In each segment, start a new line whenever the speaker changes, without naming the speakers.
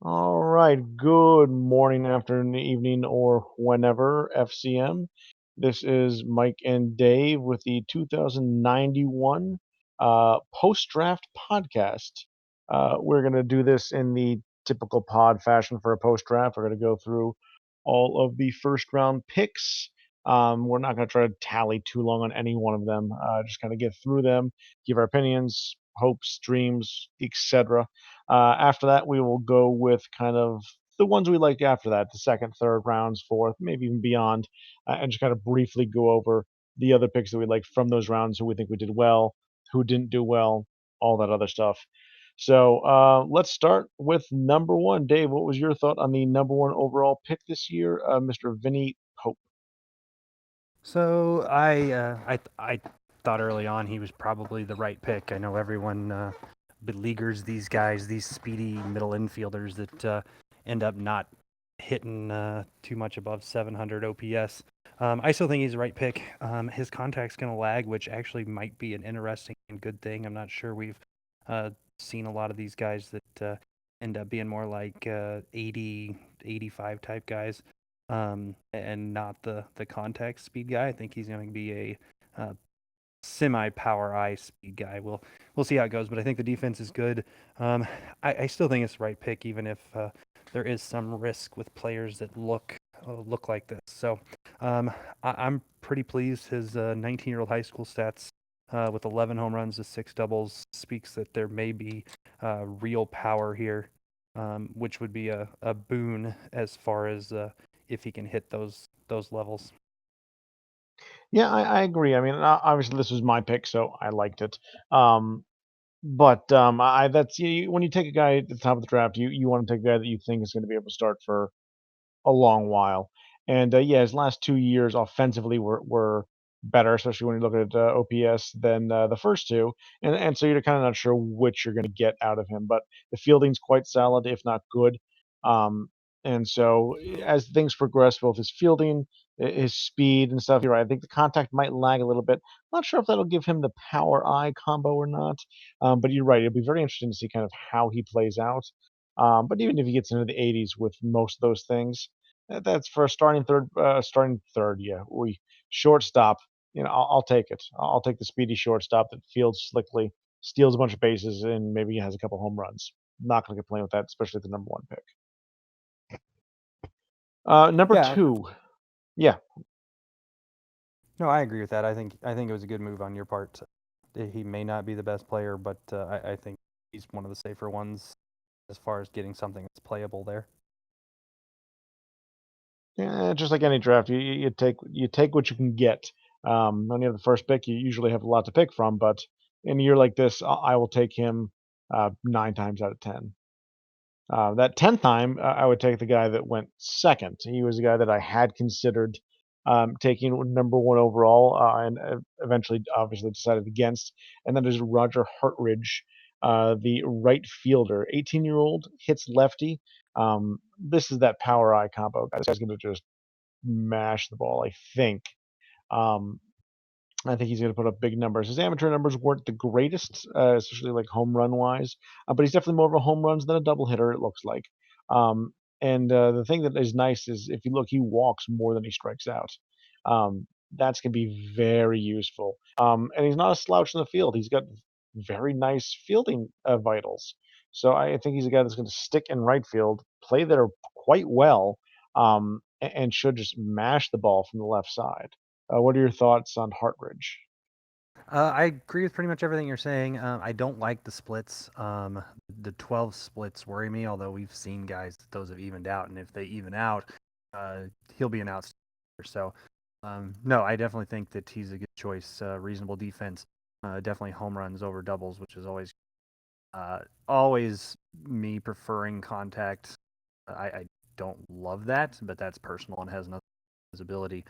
All right. Good morning, afternoon, evening, or whenever, FCM. This is Mike and Dave with the 2091 post draft podcast. We're going to do this in the typical pod fashion for a post draft. We're going to go through all of the first round picks. We're not going to try to tally too long on any one of them. Just kind of get through them, give our opinions, hopes, dreams, etc. After that, we will go with kind of the ones we liked after that, the second, third rounds, fourth, maybe even beyond, and just kind of briefly go over the other picks that we liked from those rounds, who we think we did well, who didn't do well, all that other stuff. So let's start with number one. Dave, what was your thought on the number one overall pick this year, Mr. Vinny Pope?
So I thought early on he was probably the right pick. I know everyone beleaguers these guys, these speedy middle infielders that end up not hitting too much above 700 OPS. I still think he's the right pick. His contact's going to lag, which actually might be an interesting and good thing. I'm not sure we've uh, seen a lot of these guys that end up being more like 80, 85 type guys and not the contact speed guy. I think he's going to be a semi power eye speed guy. We'll see how it goes, but I think the defense is good. I still think it's the right pick, even if there is some risk with players that look like this. So I'm pretty pleased. His 19-year-old high school stats. With 11 home runs to 6 doubles, speaks that there may be real power here, which would be a boon as far as if he can hit those levels.
Yeah, I agree. I mean, obviously this was my pick, so I liked it. Um, but I that's when you take a guy at the top of the draft, you want to take a guy that you think is going to be able to start for a long while. And yeah, his last 2 years offensively were better, especially when you look at OPS than the first two. And so you're kind of not sure which you're going to get out of him. But the fielding's quite solid, if not good. Um, and so as things progress, both his fielding, his speed and stuff, you're right. I think the contact might lag a little bit. Not sure if that'll give him the power eye combo or not. But you're right. It'll be very interesting to see kind of how he plays out. But even if he gets into the 80s with most of those things, that's for a starting third, yeah. We shortstop, I'll take it. I'll take the speedy shortstop that fields slickly, steals a bunch of bases, and maybe has a couple home runs. Not going to complain with that, especially the number one pick. Number
Yeah,
two, yeah,
no, I agree with that. I think it was a good move on your part. He may not be the best player, but I think he's one of the safer ones as far as getting something that's playable there.
yeah, just like any draft, you take what you can get. When you have the first pick, you usually have a lot to pick from, but in a year like this, I will take him 9 times out of 10. That 10th time, I would take the guy that went second. He was the guy that I had considered taking number one overall, and eventually, obviously, decided against. And that is Roger Hartridge, the right fielder, 18-year-old, hits lefty. This is that power eye combo. This guy's going to just mash the ball, I think. Um, I think he's going to put up big numbers. His amateur numbers weren't the greatest, especially like home run wise, but he's definitely more of a home runs than a double hitter. It looks like. And the thing that is nice is if you look, he walks more than he strikes out. That's going to be very useful. And he's not a slouch in the field. He's got very nice fielding vitals. So I think he's a guy that's going to stick in right field, play there quite well, and should just mash the ball from the left side. What are your thoughts on Hartridge?
I agree with pretty much everything you're saying. I don't like the splits. The 12 splits worry me, although we've seen guys that those have evened out, and if they even out, uh, he'll be an outstanding. So, no, I definitely think that he's a good choice. Reasonable defense, definitely home runs over doubles, which is always me preferring contact. I don't love that, but that's personal and has nothing to do with his ability.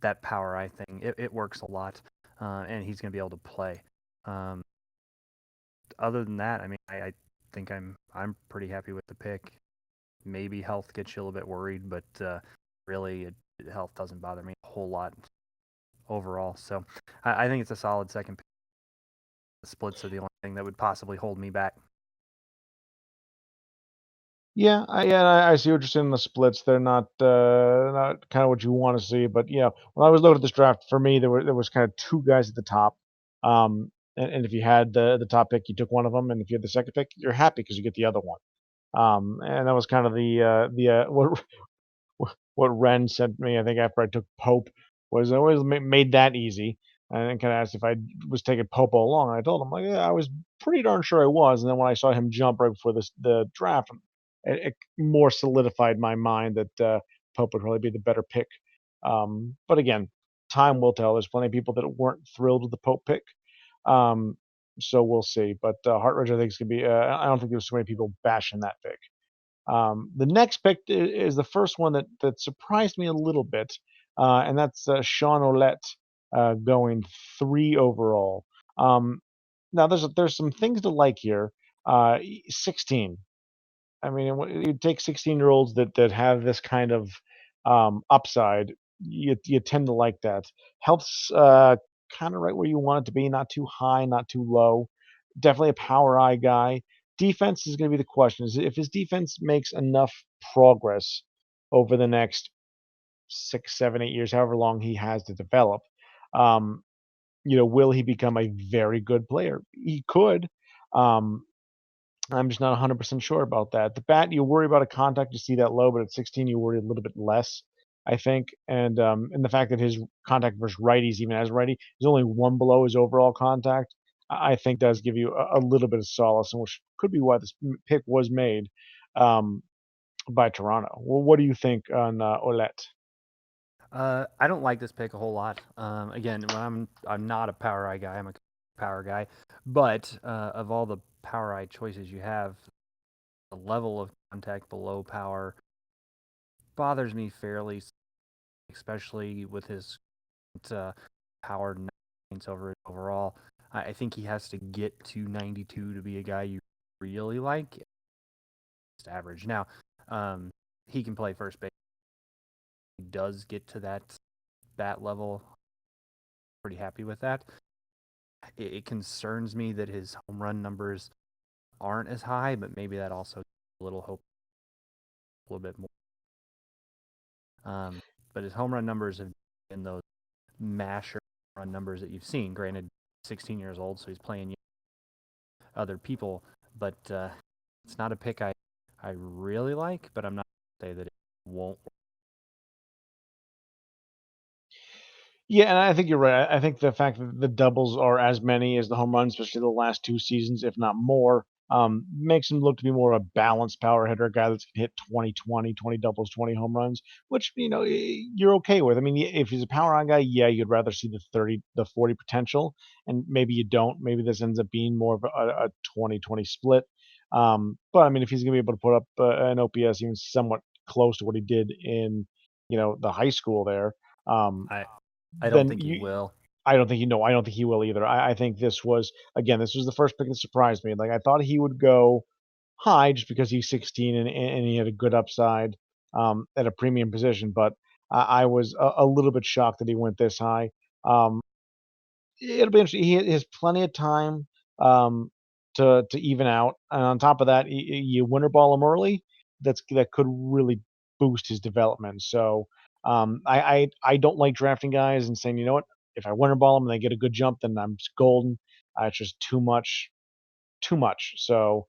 That power eye thing, it works a lot, and he's going to be able to play. Um, Other than that, I mean, I think I'm pretty happy with the pick. Maybe health gets you a little bit worried, but really, health doesn't bother me a whole lot overall. So I think it's a solid second pick. The splits are the only thing that would possibly hold me back.
Yeah, I see what you're saying in the splits. They're not kind of what you want to see. But yeah, when I was looking at this draft, for me, there was kind of two guys at the top. And if you had the top pick, you took one of them, and if you had the second pick, you're happy because you get the other one. And that was kind of the what Ren sent me. I think after I took Pope was always made that easy. And kind of asked if I was taking Pope all along. And I told him like, yeah, I was pretty darn sure I was. And then when I saw him jump right before the draft, it more solidified my mind that Pope would probably be the better pick. But again, time will tell. There's plenty of people that weren't thrilled with the Pope pick. Um, so we'll see. But Hartridge, I think, is going to be. I don't think there's so many people bashing that pick. The next pick is the first one that surprised me a little bit, and that's Sean Olette going 3 overall. Um, now there's some things to like here. 16. I mean, you take 16-year-olds that have this kind of upside, you tend to like that. Health's kind of right where you want it to be, not too high, not too low. Definitely a power eye guy. Defense is going to be the question. Is if his defense makes enough progress over the next 6, 7, 8 years, however long he has to develop, um, will he become a very good player? He could. Um, I'm just not 100% sure about that. The bat, you worry about a contact, you see that low, but at 16, you worry a little bit less, I think. And the fact that his contact versus righties, even as righty, is only one below his overall contact, I think does give you a little bit of solace, and which could be why this pick was made um, by Toronto. Well, what do you think on Olette?
I don't like this pick a whole lot. Again, when I'm not a power eye guy. I'm a power guy, but of all the power eye choices you have, the level of contact below power bothers me fairly, especially with his uh, power nines over overall. I think he has to get to 92 to be a guy you really like. It's average. Now, um, he can play first base. He does get to that level. Pretty happy with that. It concerns me that his home run numbers aren't as high, but maybe that also a little hope a little bit more. But his home run numbers have been those masher run numbers that you've seen. Granted, 16 years old, so he's playing other people, but it's not a pick I really like. But I'm not going to say that it won't.
Yeah, and I think you're right. I think the fact that the doubles are as many as the home runs, especially the last 2 seasons, if not more, makes him look to be more of a balanced power hitter, a guy that's gonna hit 20, 20, 20 doubles, 20 home runs, which, you're okay with. I mean, if he's a power on guy, yeah, you'd rather see the 30, the 40 potential, and maybe you don't. Maybe this ends up being more of a 20-20 split. But I mean, if he's gonna be able to put up an OPS even somewhat close to what he did in, the high school there, um,
I I don't
then
think he will.
I don't think I don't think he will either. I think this was the first pick that surprised me. Like I thought he would go high just because he's 16 and he had a good upside at a premium position, but I was a little bit shocked that he went this high. Um, It'll be interesting. He has plenty of time to even out, and on top of that, you winter ball him early. That could really boost his development. So I don't like drafting guys and saying, you know what, if I winter ball them and they get a good jump, then I'm just golden. It's just too much. So,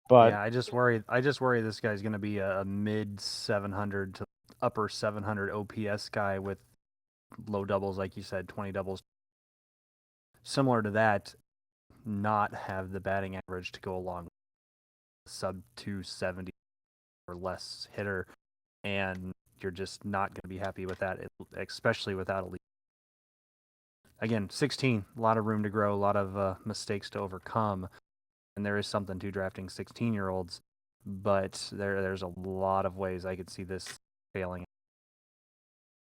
but
Yeah, I just worry this guy's going to be a mid 700 to upper 700 OPS guy with low doubles, like you said, 20 doubles. Similar to that, not have the batting average to go along with sub 270 or less hitter, and you're just not going to be happy with that, especially without a lead. Again, 16, a lot of room to grow, a lot of mistakes to overcome, and there is something to drafting 16-year-olds, but there's a lot of ways I could see this failing.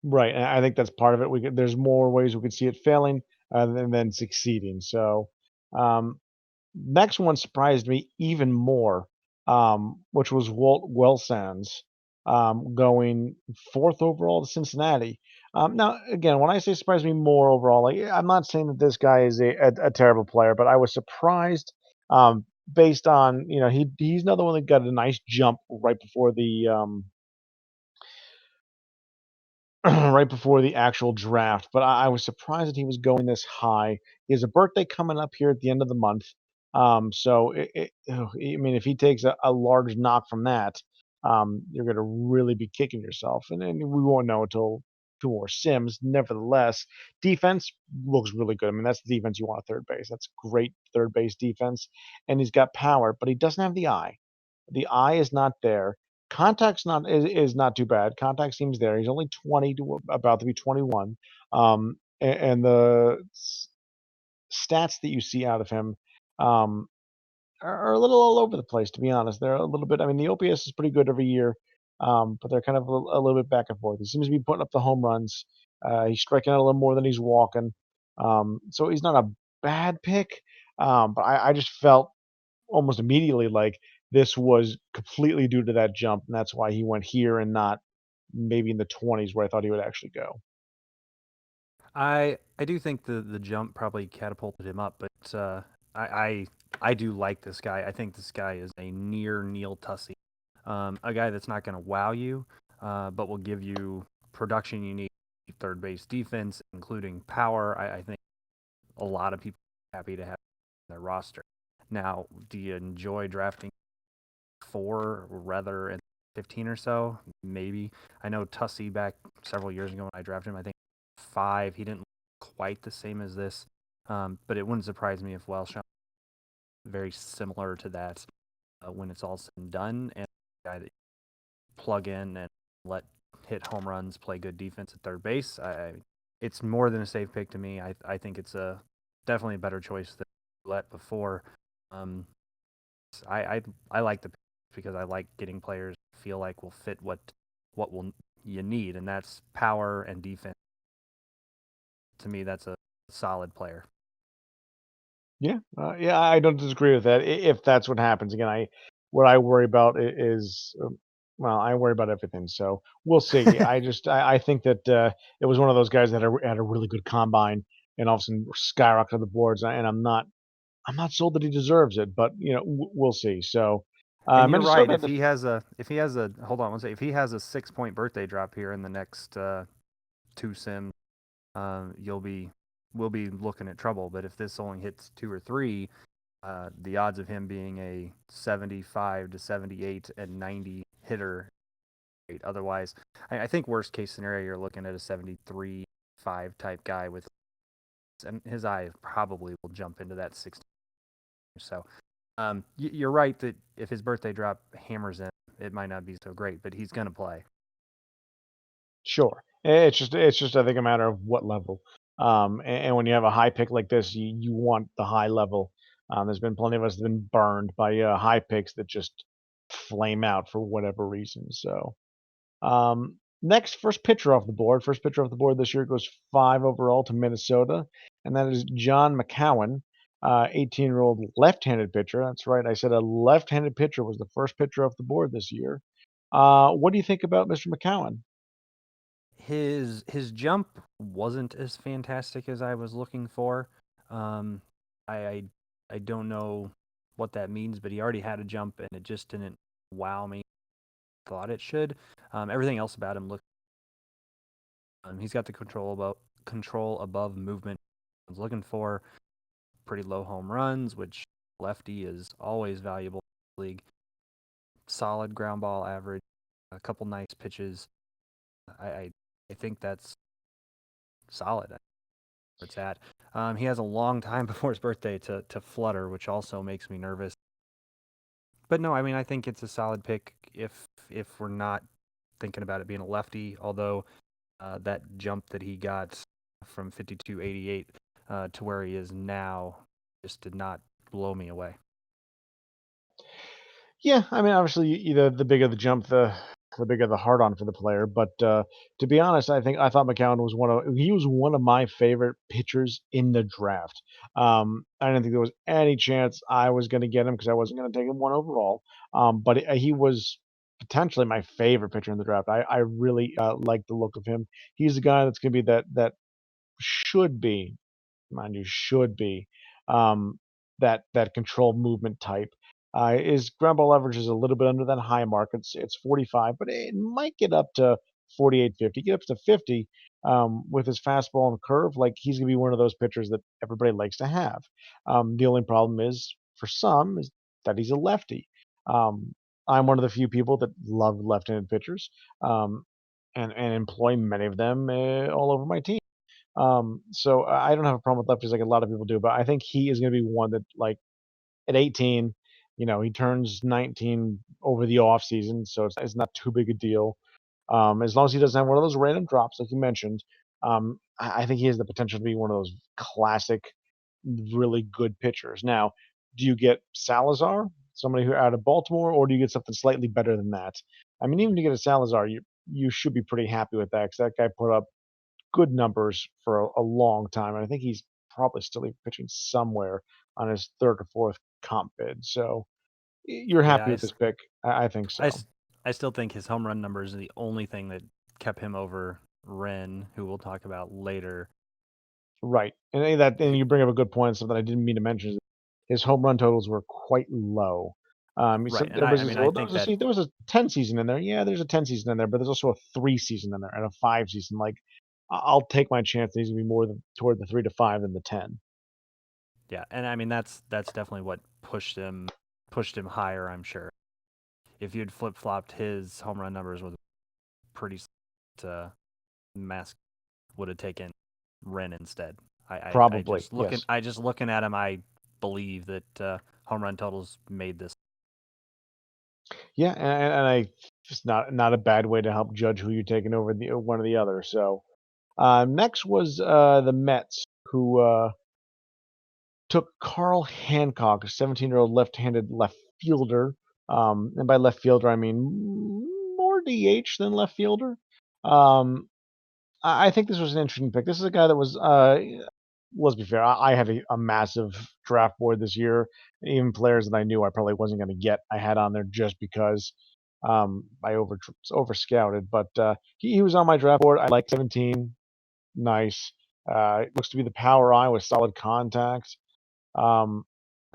right, and I think that's part of it. There's more ways we could see it failing than succeeding. So. Next one surprised me even more, which was Walt Wellsands going fourth overall to Cincinnati. Now, again, when I say surprised me more overall, like I'm not saying that this guy is a terrible player, but I was surprised based on he's another one that got a nice jump right before the right before the actual draft, but I was surprised that he was going this high. He has a birthday coming up here at the end of the month, so I mean, if he takes a large knock from that, you're going to really be kicking yourself, and then we won't know until two more sims. Nevertheless, defense looks really good. I mean, that's the defense you want at third base. That's great third base defense, and he's got power, but he doesn't have the eye. The eye is not there. Contact's not is not too bad. Contact seems there. He's only 20 to about to be 21. And the stats that you see out of him um, are a little all over the place, to be honest. They're a little bit. I mean, the OPS is pretty good every year, but they're kind of a little bit back and forth. He seems to be putting up the home runs. He's striking out a little more than he's walking. So he's not a bad pick. But I just felt almost immediately like this was completely due to that jump, and that's why he went here and not maybe in the 20s where I thought he would actually go.
I do think the jump probably catapulted him up, but I, I I do like this guy. I think this guy is a near Neil Tussey, a guy that's not going to wow you, but will give you production you need. Third base defense, including power. I think a lot of people are happy to have their roster. Now, do you enjoy drafting 4 rather than 15 or so? Maybe. I know Tussey back several years ago when I drafted him, I think 5. He didn't look quite the same as this, but it wouldn't surprise me if Welsh very similar to that when it's all said and done, and a guy that you plug in and let hit home runs, play good defense at third base. It's more than a safe pick to me. I think it's definitely a better choice than let before. Um, I like the pick because I like getting players feel like will fit what will you need, and that's power and defense. To me, that's a solid player.
Yeah, yeah, I don't disagree with that. If that's what happens again, what I worry about is, well, I worry about everything. So we'll see. I think that it was one of those guys that had a really good combine and all of a sudden skyrocketed the boards, and I'm not sold that he deserves it, but we'll see. So
And you're right.
Minnesota,
If he has a hold on one second, if he has a 6 point birthday drop here in the next 2 sims, you'll be we'll be looking at trouble. But if this only hits 2 or 3, the odds of him being a 75 to 78 and 90 hitter. Otherwise, I think worst case scenario, you're looking at a 73-5 type guy with, and his eye probably will jump into that 60. So you're right that if his birthday drop hammers in, it might not be so great, but he's going to play.
sure. It's just I think a matter of what level. And when you have a high pick like this, you want the high level. There's been plenty of us that have been burned by high picks that just flame out for whatever reason. So next, first pitcher off the board. First pitcher off the board this year goes 5 overall to Minnesota, and that is John McCowan, 18-year-old left-handed pitcher. That's right, I said a left-handed pitcher was the first pitcher off the board this year. What do you think about Mr. McCowan?
His jump wasn't as fantastic as I was looking for. Um, I, I I don't know what that means, but he already had a jump and it just didn't wow me. Thought it should. Everything else about him looked. He's got the control above movement. I was looking for pretty low home runs, which lefty is always valuable in the league. Solid ground ball average, a couple nice pitches. I I, I think that's solid. Where it's at. He has a long time before his birthday to flutter, which also makes me nervous. But no, I mean I think it's a solid pick if we're not thinking about it being a lefty. Although that jump that he got from 52.88 to where he is now just did not blow me away.
Yeah, I mean, obviously, the bigger the jump, the bigger the hard on for the player. But to be honest, I thought McCown was one of my favorite pitchers in the draft. I didn't think there was any chance I was going to get him because I wasn't going to take him 1 overall. But he was potentially my favorite pitcher in the draft. I really like the look of him. He's the guy that's going to be that should be, mind you, should be. Um, that control movement type. His ground ball average is a little bit under that high mark. It's 45, but it might get up to 48, 50, get up to 50 with his fastball and curve. Like he's gonna be one of those pitchers that everybody likes to have. The only problem is for some is that he's a lefty. Um, I'm one of the few people that love left-handed pitchers, um, and employ many of them all over my team. So I don't have a problem with lefties like a lot of people do, but I think he is going to be one that, like, at 18, he turns 19 over the off season, so it's not too big a deal. As long as he doesn't have one of those random drops, like you mentioned, I think he has the potential to be one of those classic, really good pitchers. Now, do you get Salazar, somebody who out of Baltimore, or do you get something slightly better than that? I mean, even to get a Salazar, you should be pretty happy with that because that guy put up good numbers for a long time, and I think he's probably still even pitching somewhere on his 3rd or 4th comp bid, so you're
Yeah,
happy with this pick. I think
I,
so.
s- I still think his home run numbers are the only thing that kept him over Wren, who we'll talk about later.
Right, and you bring up a good point, something I didn't mean to mention is his home run totals were quite low. You
Right,
said
and
everybody's
I
gonna
mean
say,
I
"Well,
think that
there was a 10 season in there." Yeah, there's a 10 season in there, but there's also a 3 season in there and a 5 season. Like, I'll take my chance that he's gonna be more than toward the 3 to 5 than the 10.
yeah, and I mean that's definitely what pushed him higher. I'm sure if you'd flip flopped his home run numbers with pretty uh, mask would have taken Wren instead. I
Probably, yes.
just looking at him, I believe that home run totals made this.
Yeah, and I just not a bad way to help judge who you're taking over the one or the other. So next was the Mets, who took Carl Hancock, a 17-year-old left-handed left fielder. And by left fielder, I mean more DH than left fielder. Um, I think this was an interesting pick. This is a guy that was, let's be fair, I had a massive draft board this year. Even players that I knew I probably wasn't going to get, I had on there just because I over scouted. But he was on my draft board. I like 17, nice. Looks to be the power eye with solid contact. Um,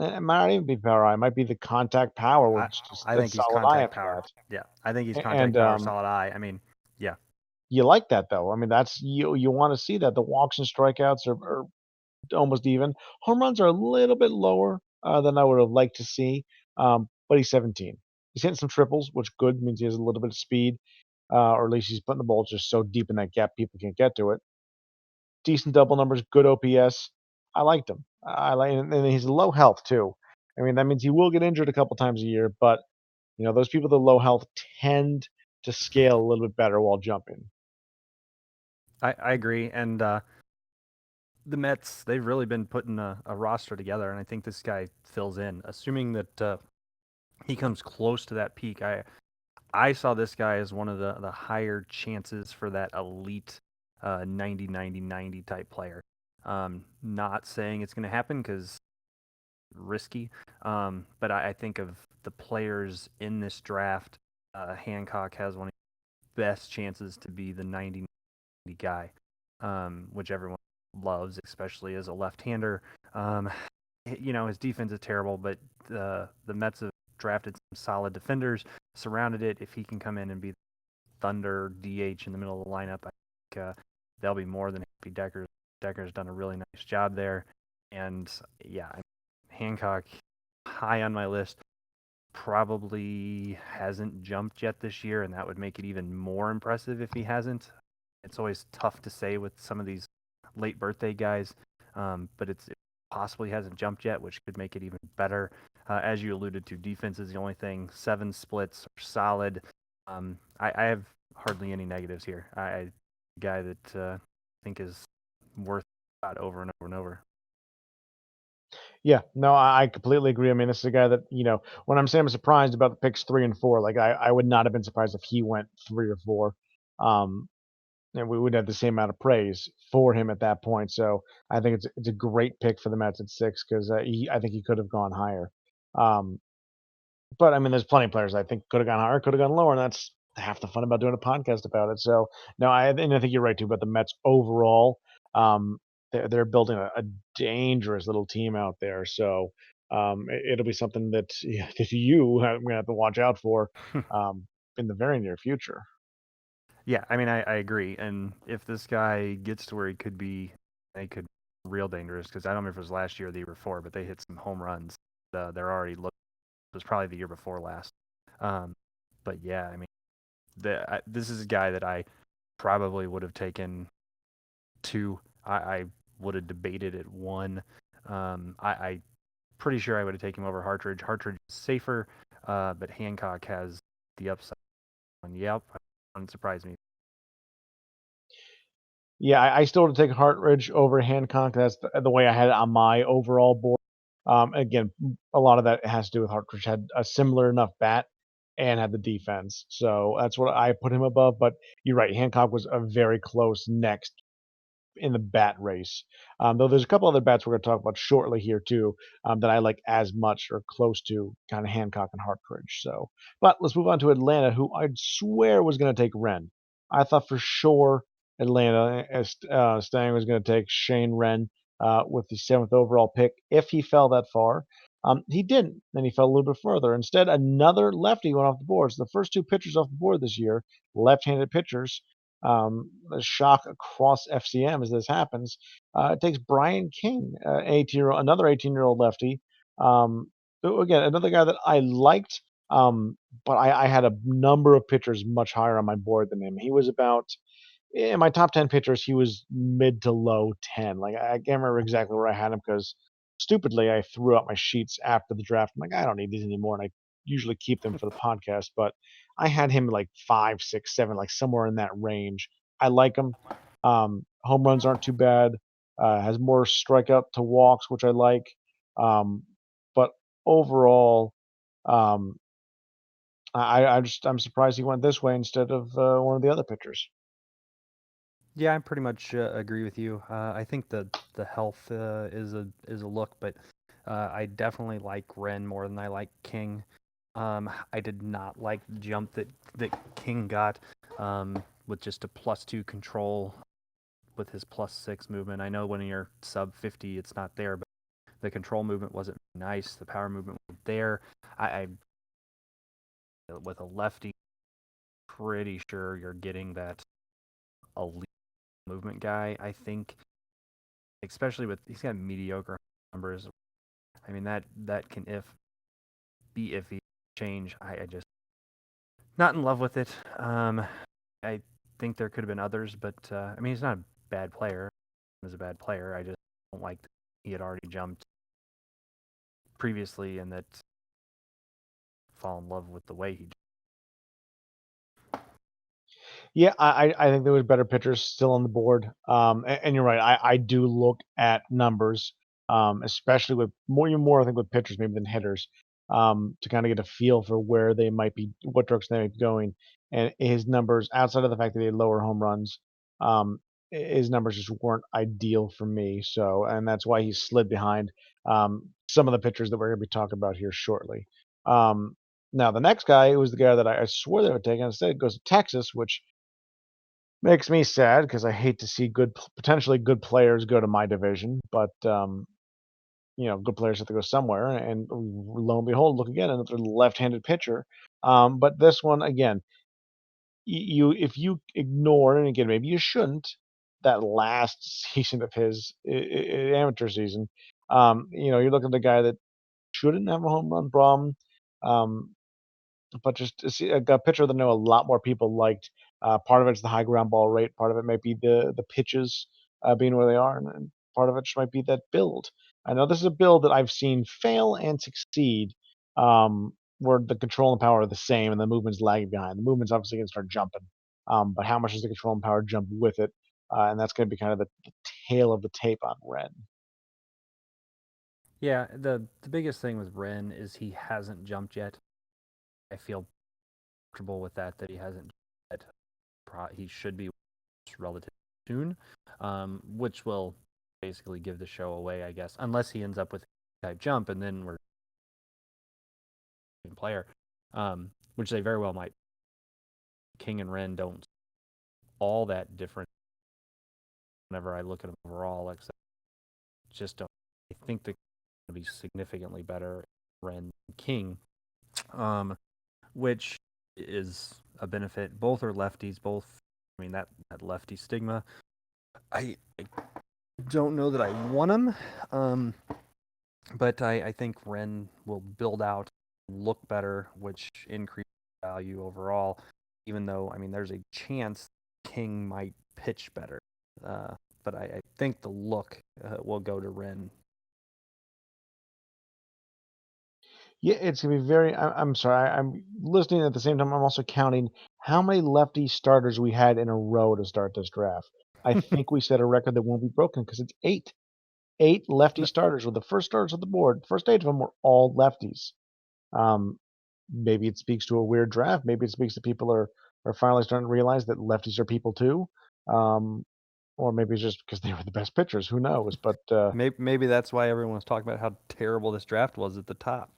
it might not even be power eye. It might be the contact power with
I
just
I
a
think he's
solid eye
contact
after
power.
that.
Yeah, I think he's contact
And
power, solid eye. I mean, yeah,
you like that though. I mean, that's you want to see that the walks and strikeouts are almost even. Home runs are a little bit lower than I would have liked to see, but he's 17. He's hitting some triples, which good means he has a little bit of speed, or at least he's putting the ball just so deep in that gap people can't get to it. Decent double numbers, good OPS. I liked him. I like, and he's low health too. I mean, that means he will get injured a couple times a year, but those people with low health tend to scale a little bit better while jumping.
I agree. And the Mets, they've really been putting a roster together, and I think this guy fills in. Assuming that he comes close to that peak, I saw this guy as one of the higher chances for that elite 90 type player. Not saying it's going to happen because risky, but I think of the players in this draft, Hancock has one of the best chances to be the 90 guy, which everyone loves, especially as a left-hander. Um, his defense is terrible, but the Mets have drafted some solid defenders, surrounded it. If he can come in and be Thunder DH in the middle of the lineup, I think they'll be more than happy. Decker's done a really nice job there, and yeah, Hancock high on my list. Probably hasn't jumped yet this year, and that would make it even more impressive if he hasn't. It's always tough to say with some of these late birthday guys, but it possibly hasn't jumped yet, which could make it even better. As you alluded to, defense is the only thing. 7 splits are solid. I have hardly any negatives here. I guy that I think is worth over and over and over.
Yeah, no, I completely agree. I mean, this is a guy that, when I'm saying I'm surprised about the picks 3 and 4, like I would not have been surprised if he went 3 or 4. Um, and we would have the same amount of praise for him at that point. So I think it's a great pick for the Mets at 6 because I think he could have gone higher. Um, but I mean, there's plenty of players I think could have gone higher, could have gone lower, and that's half the fun about doing a podcast about it. So no, I think you're right too about the Mets overall. Um, they're building a dangerous little team out there. So it'll be something that, yeah, that you are gonna have to watch out for um, in the very near future.
Yeah, I mean, I agree. And if this guy gets to where he could be, they could be real dangerous because I don't remember if it was last year or the year before, but they hit some home runs. They're already look. It was probably the year before last. Um, but yeah, I mean, this is a guy that I probably would have taken two. I would have debated at one. I pretty sure I would have taken him over Hartridge. Hartridge is safer, but Hancock has the upside. Yep, wouldn't surprise me.
Yeah, I still would take Hartridge over Hancock. That's the way I had it on my overall board. Again, a lot of that has to do with Hartridge had a similar enough bat and had the defense. So that's what I put him above. But you're right, Hancock was a very close next in the bat race. Though there's a couple other bats we're going to talk about shortly here too, that I like as much or close to kind of Hancock and Hartridge. So, but let's move on to Atlanta, who I'd swear was going to take Wren. I thought for sure Atlanta, Stang was going to take Shane Wren with the seventh overall pick if he fell that far. He didn't. Then he fell a little bit further. Instead, another lefty went off the board. So the first two pitchers off the board this year, left-handed pitchers, the shock across FCM as this happens. It takes Brian King, 18-year-old, another 18-year-old lefty. Who, again, another guy that I liked, but I had a number of pitchers much higher on my board than him. He was about in my top 10 pitchers, he was mid to low 10. Like, I can't remember exactly where I had him because stupidly I threw out my sheets after the draft. I'm like, I don't need these anymore. And I usually keep them for the podcast, but I had him like 5, 6, 7, like somewhere in that range. I like him. Home runs aren't too bad. Has more strikeout to walks, which I like. But overall, um, I'm surprised he went this way instead of one of the other pitchers.
Yeah, I pretty much agree with you. I think the health is a look, but I definitely like Wren more than I like King. I did not like the jump that King got with just a +2 control with his +6 movement. I know when you're sub 50, it's not there, but the control movement wasn't nice. The power movement was there. I with a lefty, pretty sure you're getting that elite movement guy. I think, especially with he's got mediocre numbers. I mean that can be iffy. Change. I just not in love with it. I think there could have been others, but I mean he's not a bad player. He's a bad player. I just don't like that he had already jumped previously and that fall in love with the way he.
Yeah, I think there was better pitchers still on the board. And you're right. I do look at numbers, especially with more I think with pitchers maybe than hitters, to kind of get a feel for where they might be, what direction they might be going. And his numbers, outside of the fact that he had lower home runs, his numbers just weren't ideal for me. So, and that's why he slid behind some of the pitchers that we're going to be talking about here shortly. Um, Now, the next guy was the guy that I swore they would take, and instead it goes to Texas, which makes me sad because I hate to see potentially good players go to my division, but, good players have to go somewhere, and lo and behold, look again, another left-handed pitcher. But this one, again, if you ignore, and again, maybe you shouldn't, that last season of his amateur season, you're looking at a guy that shouldn't have a home run problem. Um, but just to see a pitcher that I know a lot more people liked. Part of it's the high ground ball rate. Part of it might be the pitches being where they are, and part of it just might be that build. I know this is a build that I've seen fail and succeed, where the control and power are the same, and the movement's lagging behind. The movement's obviously going to start jumping, but how much does the control and power jump with it? And that's going to be kind of the tail of the tape on Red.
Yeah, the biggest thing with Wren is he hasn't jumped yet. I feel comfortable with that he hasn't yet. He should be relatively soon, which will basically give the show away, I guess, unless he ends up with a type jump, and then we're player, which they very well might. King and Wren don't all that different. whenever I look at them overall, except just don't. I think they're going to be significantly better Ren King, which is a benefit. Both are lefties. Both, I mean, that lefty stigma. I don't know that I want him, but I think Ren will build out, look better, which increases value overall. Even though, I mean, there's a chance King might pitch better, but I think the look will go to Ren.
Yeah, it's gonna be very. I'm sorry. I'm listening at the same time. I'm also counting how many lefty starters we had in a row to start this draft. I think we set a record that won't be broken because it's eight. Eight lefty starters were the first starters on the board. First eight of them were all lefties. Um, maybe it speaks to a weird draft. Maybe it speaks to people are finally starting to realize that lefties are people too. Um, or maybe it's just because they were the best pitchers. Who knows? But
Maybe that's why everyone was talking about how terrible this draft was at the top.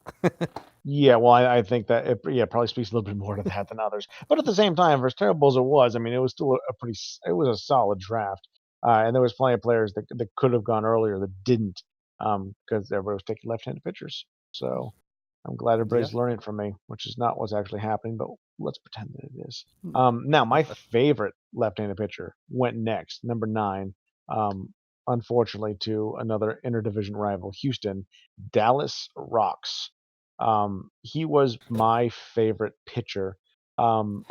yeah, well, I think that it yeah, probably speaks a little bit more to that than others. But at the same time, for as terrible as it was, I mean, it was still a it was a solid draft. And there was plenty of players that could have gone earlier that didn't, because everybody was taking left-handed pitchers. So I'm glad
Yeah.
everybody's learning from me, which is not what's actually happening, but let's pretend that it is. Now, my favorite left-handed pitcher went next, number 9, unfortunately to another interdivision rival, Houston, Dallas Rocks. He was my favorite pitcher um,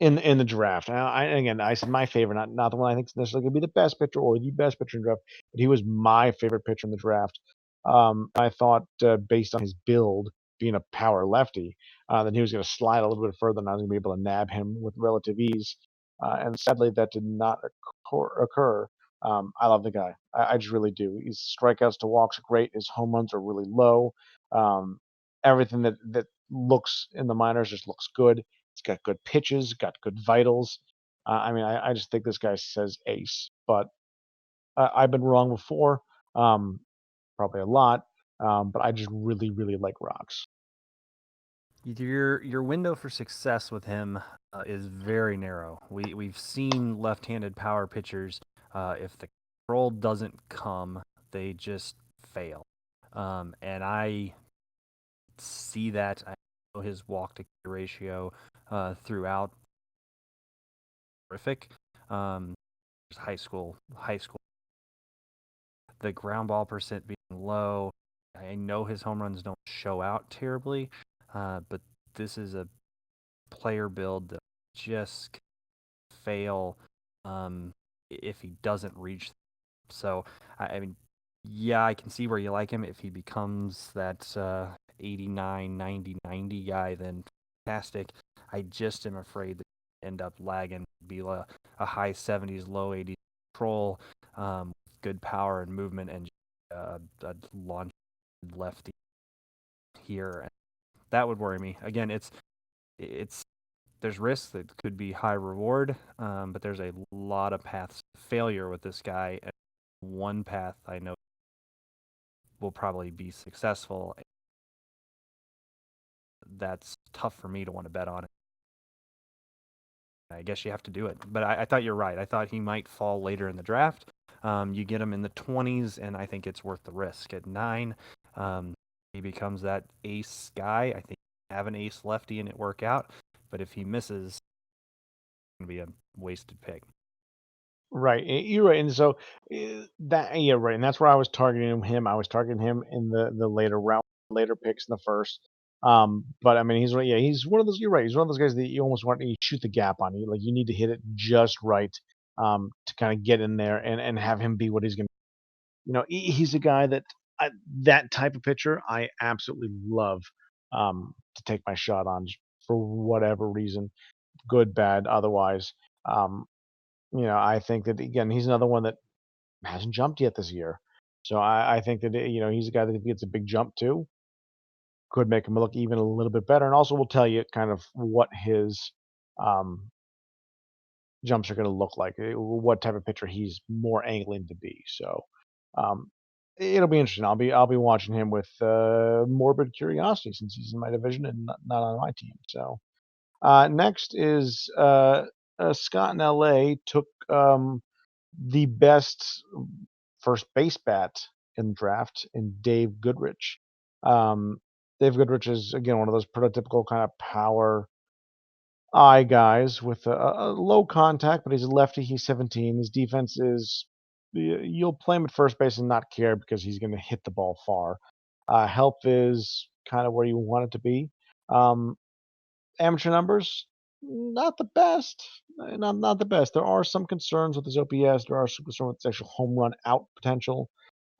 in the draft. Again, I said my favorite, not the one I think is necessarily going to be the best pitcher or the best pitcher in the draft, but he was my favorite pitcher in the draft. I thought, based on his build, being a power lefty, that he was going to slide a little bit further, and I was going to be able to nab him with relative ease. And sadly, that did not occur. I love the guy. I just really do. His strikeouts to walks are great. His home runs are really low. Um, everything that looks in the minors just looks good. He's got good pitches, got good vitals. I mean, I just think this guy says ace, but I've been wrong before, probably a lot, but I just really, really like Rocks.
Your window for success with him is very narrow. We've seen left-handed power pitchers. If the control doesn't come, they just fail. And I see that. I know his walk to K ratio throughout horrific. Um, high school. The ground ball percent being low. I know his home runs don't show out terribly, but this is a player build that just fail if he doesn't reach. So, I mean, yeah, I can see where you like him. If he becomes that 89, 90, 90 guy, then fantastic. I just am afraid that he'll end up lagging, be a high 70s, low 80s control, good power and movement, and a launch lefty here. And that would worry me. Again, it's there's risks that could be high reward, but there's a lot of paths to failure with this guy. And one path I know will probably be successful. That's tough for me to want to bet on it. I guess you have to do it. But I thought you're right. I thought he might fall later in the draft. You get him in the 20s, and I think it's worth the risk. At 9, he becomes that ace guy. I think have an ace lefty and it work out. But if he misses, it's going to be a wasted pick.
Right, you're right, and so that yeah, right, and that's where I was targeting him. I was targeting him in the later round, later picks in the first. But I mean, yeah, he's one of those. You're right. He's one of those guys that you almost want to shoot the gap on. You like you need to hit it just right, to kind of get in there and have him be what he's going to. He's a guy that type of pitcher I absolutely love, to take my shot on for whatever reason, good, bad, otherwise. Um, I think that again, he's another one that hasn't jumped yet this year. So I think that he's a guy that if he gets a big jump too, could make him look even a little bit better, and also will tell you kind of what his um, jumps are going to look like, what type of pitcher he's more angling to be. So um, it'll be interesting. I'll be watching him with morbid curiosity since he's in my division and not on my team. So next is Scott in LA took the best first base bat in the draft in Dave Goodrich. Um, Dave Goodrich is again one of those prototypical kind of power eye guys with a low contact, but he's a lefty. He's 17. His defense is you'll play him at first base and not care because he's going to hit the ball far. Health is kind of where you want it to be. Um, Amateur numbers, not the best. Not the best. There are some concerns with his OPS. There are some concerns with his actual home run out potential.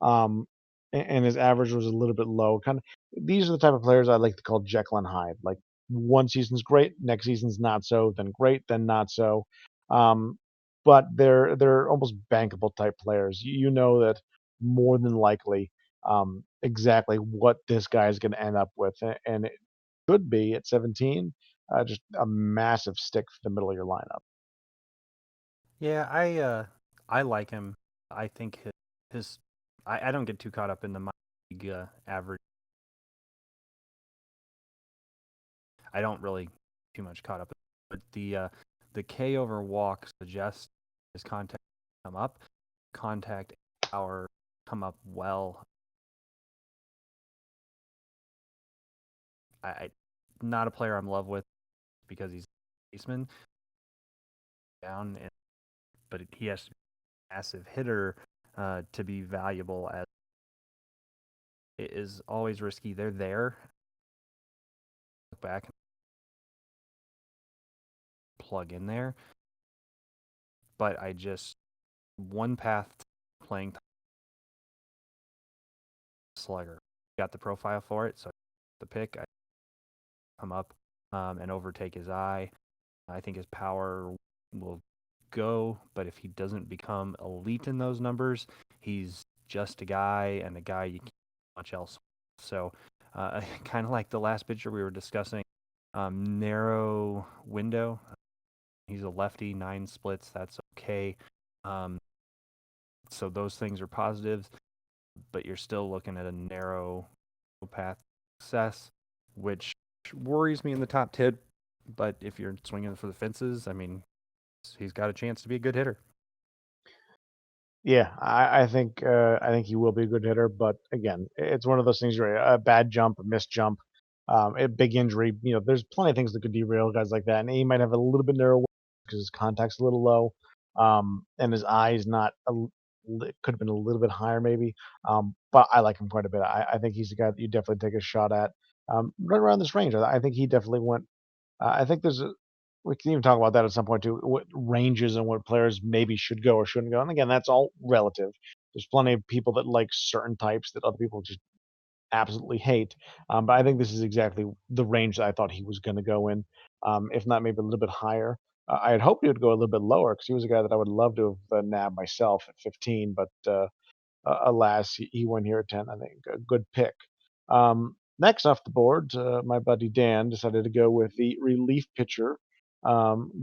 Um, and his average was a little bit low. Kind of, these are the type of players I like to call Jekyll and Hyde. Like one season's great, next season's not so, then great, then not so. Um, but they're almost bankable type players. You know that more than likely exactly what this guy is going to end up with, and it could be at 17 just a massive stick for the middle of your lineup.
Yeah, I like him. I think his I don't get too caught up in the minor league average. I don't really too much caught up, but the K over walk suggests his contact come up, contact power come up well. I not a player I'm in love with because he's a baseman down, but he has to be a massive hitter to be valuable. As it is always risky. They're there. Look back and plug in there, but I just one path to playing slugger. Got the profile for it, so the pick I come up and overtake his eye. I think his power will go, but if he doesn't become elite in those numbers, he's just a guy and a guy you can't do much else. So, kind of like the last pitcher we were discussing, narrow window. He's a lefty, 9 splits. That's okay. So those things are positives, but you're still looking at a narrow path to success, which worries me in the top 10. But if you're swinging for the fences, I mean, he's got a chance to be a good hitter.
Yeah, I think he will be a good hitter, but again, it's one of those things where a bad jump, a missed jump, a big injury. There's plenty of things that could derail guys like that, and he might have a little bit narrow because his contact's a little low, and his eye's not. Could have been a little bit higher maybe, but I like him quite a bit. I think he's a guy that you definitely take a shot at, right around this range. I think he definitely went. I think we can even talk about that at some point too. What ranges and what players maybe should go or shouldn't go. And again, that's all relative. There's plenty of people that like certain types that other people just absolutely hate. But I think this is exactly the range that I thought he was going to go in, if not maybe a little bit higher. I had hoped he would go a little bit lower because he was a guy that I would love to have nabbed myself at 15, but alas, he went here at 10. I think a good pick. Next off the board, my buddy Dan decided to go with the relief pitcher,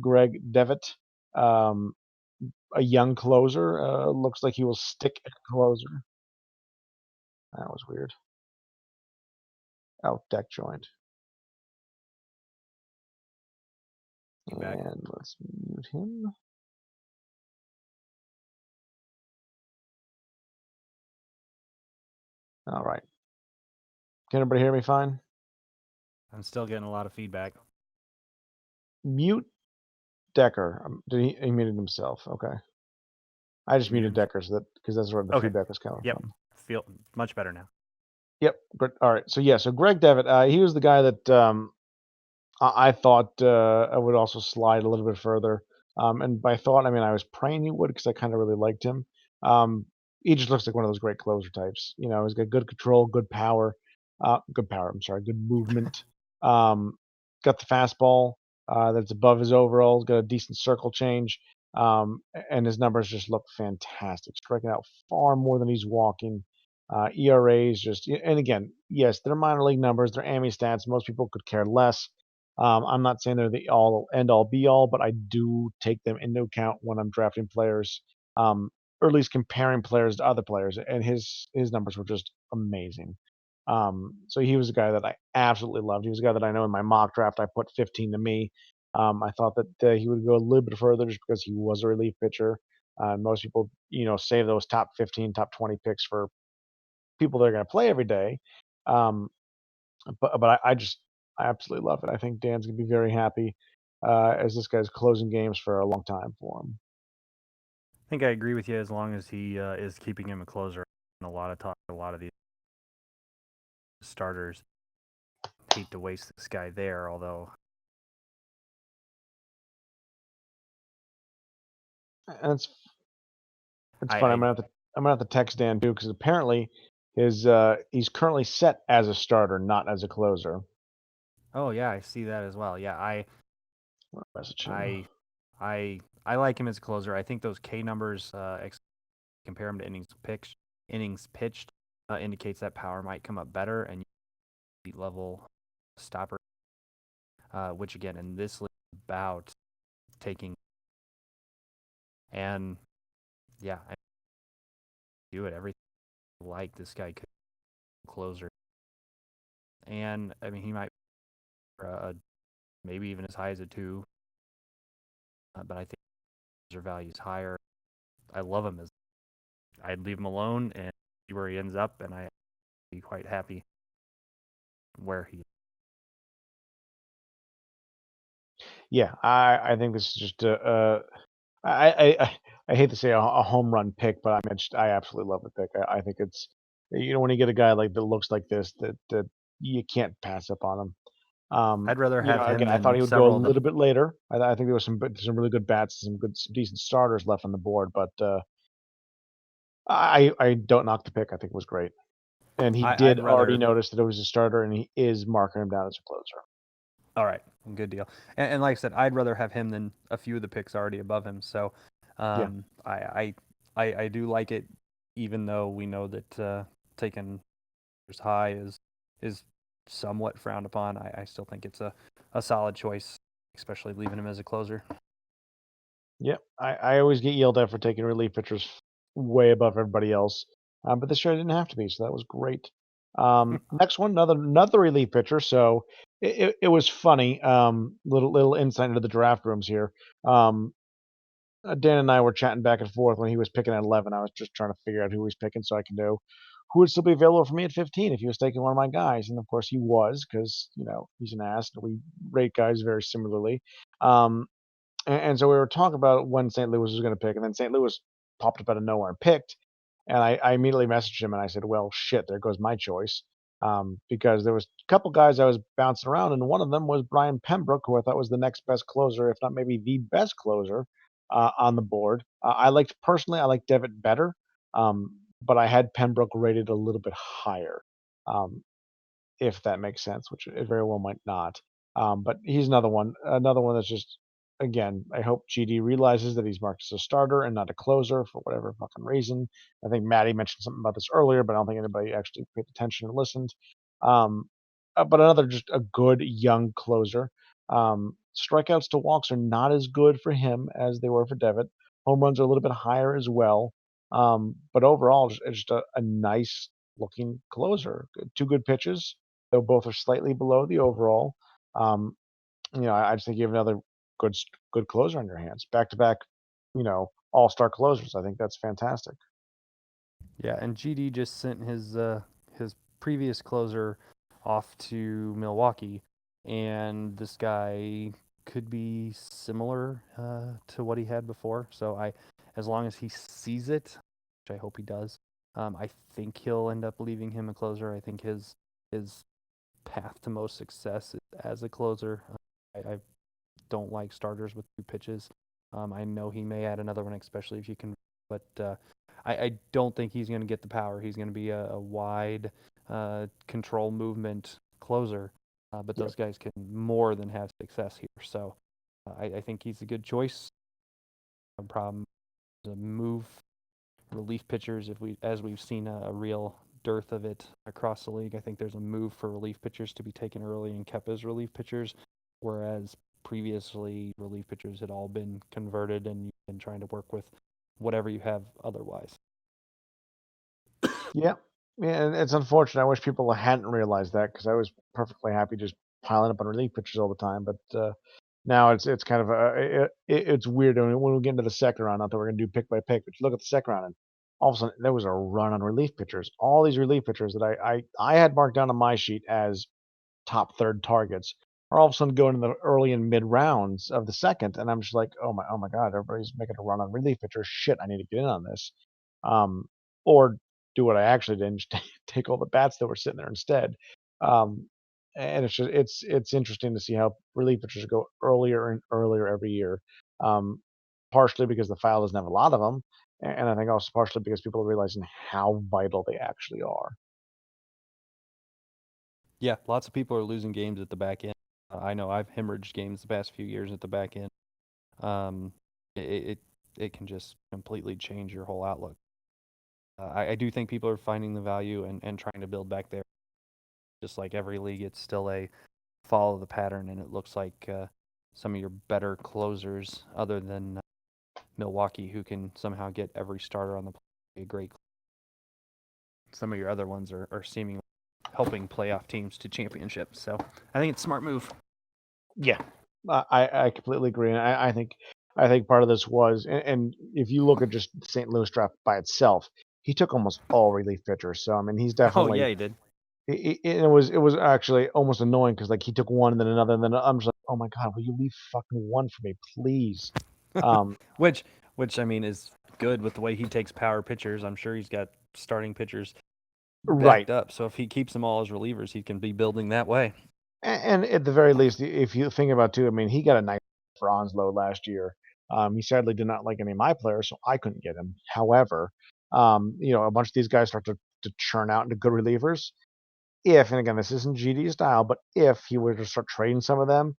Greg Devitt, um, a young closer. Looks like he will stick at closer. That was weird. Oh, deck joint.
Back.
And let's mute him. All right. Can everybody hear me fine?
I'm still getting a lot of feedback.
Mute Decker. He muted himself. Okay. I just muted Decker because that's where the
Okay.
feedback was coming
Yep.
from.
Feel much better now.
Yep. Good. All right. So Greg Devitt, he was the guy that I thought I would also slide a little bit further. And by thought, I mean I was praying he would because I kind of really liked him. Um, he just looks like one of those great closer types. He's got good control, good power, good power. I'm sorry, good movement. Um, got the fastball that's above his overall. Got a decent circle change, and his numbers just look fantastic. Striking out far more than he's walking. ERAs just, and again, yes, they're minor league numbers. They're AMI stats. Most people could care less. I'm not saying they're the all end all be all, but I do take them into account when I'm drafting players, or at least comparing players to other players. And his numbers were just amazing. So he was a guy that I absolutely loved. He was a guy that I know in my mock draft I put 15 to me. I thought that he would go a little bit further just because he was a relief pitcher. Most people, save those top 15, top 20 picks for people they're going to play every day. Um, but I absolutely love it. I think Dan's gonna be very happy as this guy's closing games for a long time for him.
I think I agree with you as long as he is keeping him a closer. And a lot of talk, a lot of these starters hate to waste this guy there, although
And it's
I,
funny.
I
I'm gonna have to text Dan too because apparently he's currently set as a starter, not as a closer.
oh yeah, I see that as well. Yeah,
Message him.
I I like him as a closer. I think those K numbers compare him to innings pitched indicates that power might come up better and level stopper, which again in this league is about taking and yeah, I do it everything like this guy could closer, and I mean he might maybe even as high as a 2, but I think his value is higher. I love him as I'd leave him alone and see where he ends up, and I'd be quite happy where he.
Yeah, I think this is just I, I I I hate to say a home run pick, but I absolutely love the pick. I think it's when you get a guy like that looks like this that you can't pass up on him.
I'd rather have him
Again, I thought
than
he would go a
several of the.
little bit later. I think there was some really good bats, some decent starters left on the board, but I don't knock the pick. I think it was great, and he
I'd
did already
rather.
notice that it was a starter, and he is marking him down as a closer.
All right, good deal. And like I said, I'd rather have him than a few of the picks already above him. So,
Yeah,
I do like it, even though we know that taking as high is somewhat frowned upon. I still think it's a solid choice, especially leaving him as a closer.
yeah. I always get yelled at for taking relief pitchers way above everybody else, but this year I didn't have to be, so that was great. Next one, another relief pitcher. So it was funny. Little insight into the draft rooms here. Um, Dan and I were chatting back and forth when he was picking at 11. I was just trying to figure out who he's picking so I can know who would still be available for me at 15 if he was taking one of my guys. And of course, he was because, he's an ass and we rate guys very similarly. Um, and so we were talking about when St. Louis was going to pick, and then St. Louis popped up out of nowhere and picked. And I immediately messaged him and I said, well, shit, there goes my choice. Because there was a couple guys I was bouncing around, and one of them was Brian Pembroke, who I thought was the next best closer, if not maybe the best closer on the board. I liked Devitt better, but I had Pembroke rated a little bit higher. Um, if that makes sense, which it very well might not. But he's another one that's just again. I hope GD realizes that he's marked as a starter and not a closer for whatever fucking reason. I think Maddie mentioned something about this earlier, but I don't think anybody actually paid attention and listened. Um, but another just a good young closer. Strikeouts to walks are not as good for him as they were for Devitt. Home runs are a little bit higher as well. But overall, just a nice looking closer. Two good pitches, though both are slightly below the overall. Um, I just think you have another good closer on your hands, back to back, all-star closers. I think that's fantastic.
Yeah, and GD just sent his previous closer off to Milwaukee, and this guy could be similar to what he had before. So as long as he sees it, which I hope he does, I think he'll end up leaving him a closer. I think his path to most success is as a closer. I don't like starters with 2 pitches. I know he may add another one, especially if you can, but I don't think he's going to get the power. He's going to be a wide control movement closer, but
Yep.
those guys can more than have success here. So I think he's a good choice. No problem to move relief pitchers as we've seen a real dearth of it across the league. I think there's a move for relief pitchers to be taken early and kept as relief pitchers, whereas previously relief pitchers had all been converted and you've been trying to work with whatever you have otherwise.
Yeah. Yeah, and it's unfortunate. I wish people hadn't realized that because I was perfectly happy just piling up on relief pitchers all the time. But Now it's kind of it's weird when we get into the second round. Not that we're going to do pick by pick, but you look at the second round, and all of a sudden there was a run on relief pitchers. All these relief pitchers that I had marked down on my sheet as top third targets are all of a sudden going in the early and mid rounds of the second, and I'm just like, oh my god, everybody's making a run on relief pitchers. Shit, I need to get in on this, um, or do what I actually did and just take all the bats that were sitting there instead. Um, and it's interesting to see how relief pitchers go earlier and earlier every year. Um, Partially because the file doesn't have a lot of them, and I think also partially because people are realizing how vital they actually are.
Yeah, lots of people are losing games at the back end. I know I've hemorrhaged games the past few years at the back end. Um, it, it it can just completely change your whole outlook. I do think people are finding the value and trying to build back there. Just like every league, it's still a follow the pattern, and it looks like some of your better closers, other than Milwaukee, who can somehow get every starter on the play, a great. Some of your other ones are seemingly helping playoff teams to championships. So I think it's a smart move.
Yeah, I completely agree, and I think part of this was, and if you look at just the St. Louis draft by itself, he took almost all relief pitchers. So I mean, he's
Oh yeah,
definitely.
he did.
It was actually almost annoying because like he took one and then another, and then I'm just like, oh my god, will you leave fucking one for me, please? Um,
which which I mean is good with the way he takes power pitchers. I'm sure he's got starting pitchers
right.
backed up. So if he keeps them all as relievers, he can be building that way.
And at the very least, if you think about too, I mean, he got a nice for Onslow last year. He sadly did not like any of my players, so I couldn't get him. However, a bunch of these guys start to churn out into good relievers. If, and again, this isn't GD style, but if he were to start trading some of them,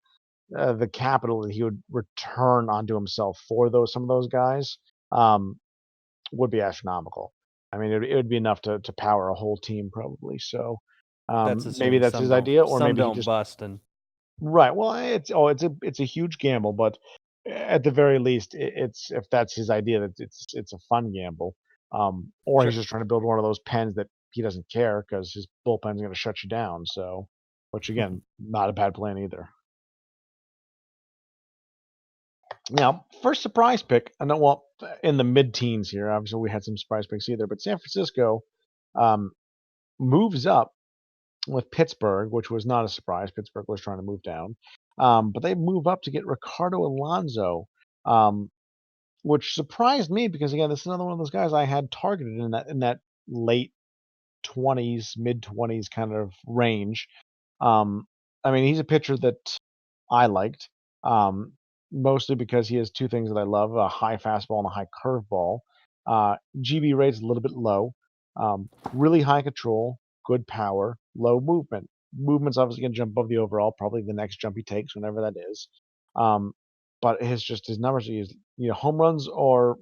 the capital that he would return onto himself for some of those guys, um, would be astronomical. I mean, it would be enough to power a whole team probably. So
That's
maybe
assuming
that's his idea, or
some
maybe he
don't
just
bust and
right. Well, it's a huge gamble, but at the very least, it's if that's his idea, that it's a fun gamble. Or he's
sure.
just trying to build one of those pens that he doesn't care because his bullpen's going to shut you down. So, which again, not a bad plan either. Now, first surprise pick, I know, well, in the mid-teens here. Obviously, we had some surprise picks either, but San Francisco um, moves up with Pittsburgh, which was not a surprise. Pittsburgh was trying to move down, but they move up to get Ricardo Alonso, um, which surprised me because again, this is another one of those guys I had targeted in that late 20s, mid 20s kind of range. Um, I mean, he's a pitcher that I liked, um, mostly because he has two things that I love: a high fastball and a high curveball. GB rate's a little bit low, really high control, good power, low movement. Movement's obviously going to jump above the overall, probably the next jump he takes, whenever that is. Um, but his numbers, home runs are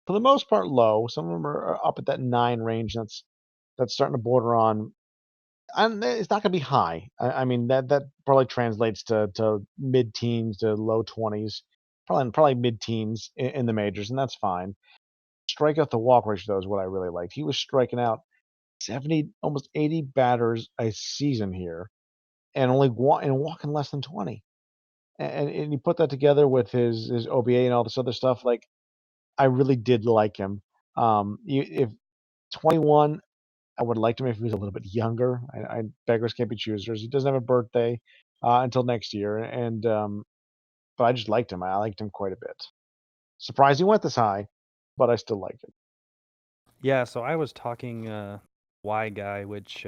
for the most part low. Some of them are up at that 9 range. That's starting to border on, and it's not gonna be high. I mean, that probably translates to mid-teens to low 20s, probably mid-teens in the majors, and that's fine. Strikeout to walk ratio, though, is what I really liked. He was striking out 70, almost 80 batters a season here, and only walking less than 20. And you put that together with his OBA and all this other stuff, like, I really did like him. If 21, I would have liked him if he was a little bit younger. Beggars can't be choosers. He doesn't have a birthday until next year, and but I just liked him. I liked him quite a bit. Surprised he went this high, but I still liked him.
Yeah, so I was talking Y guy, which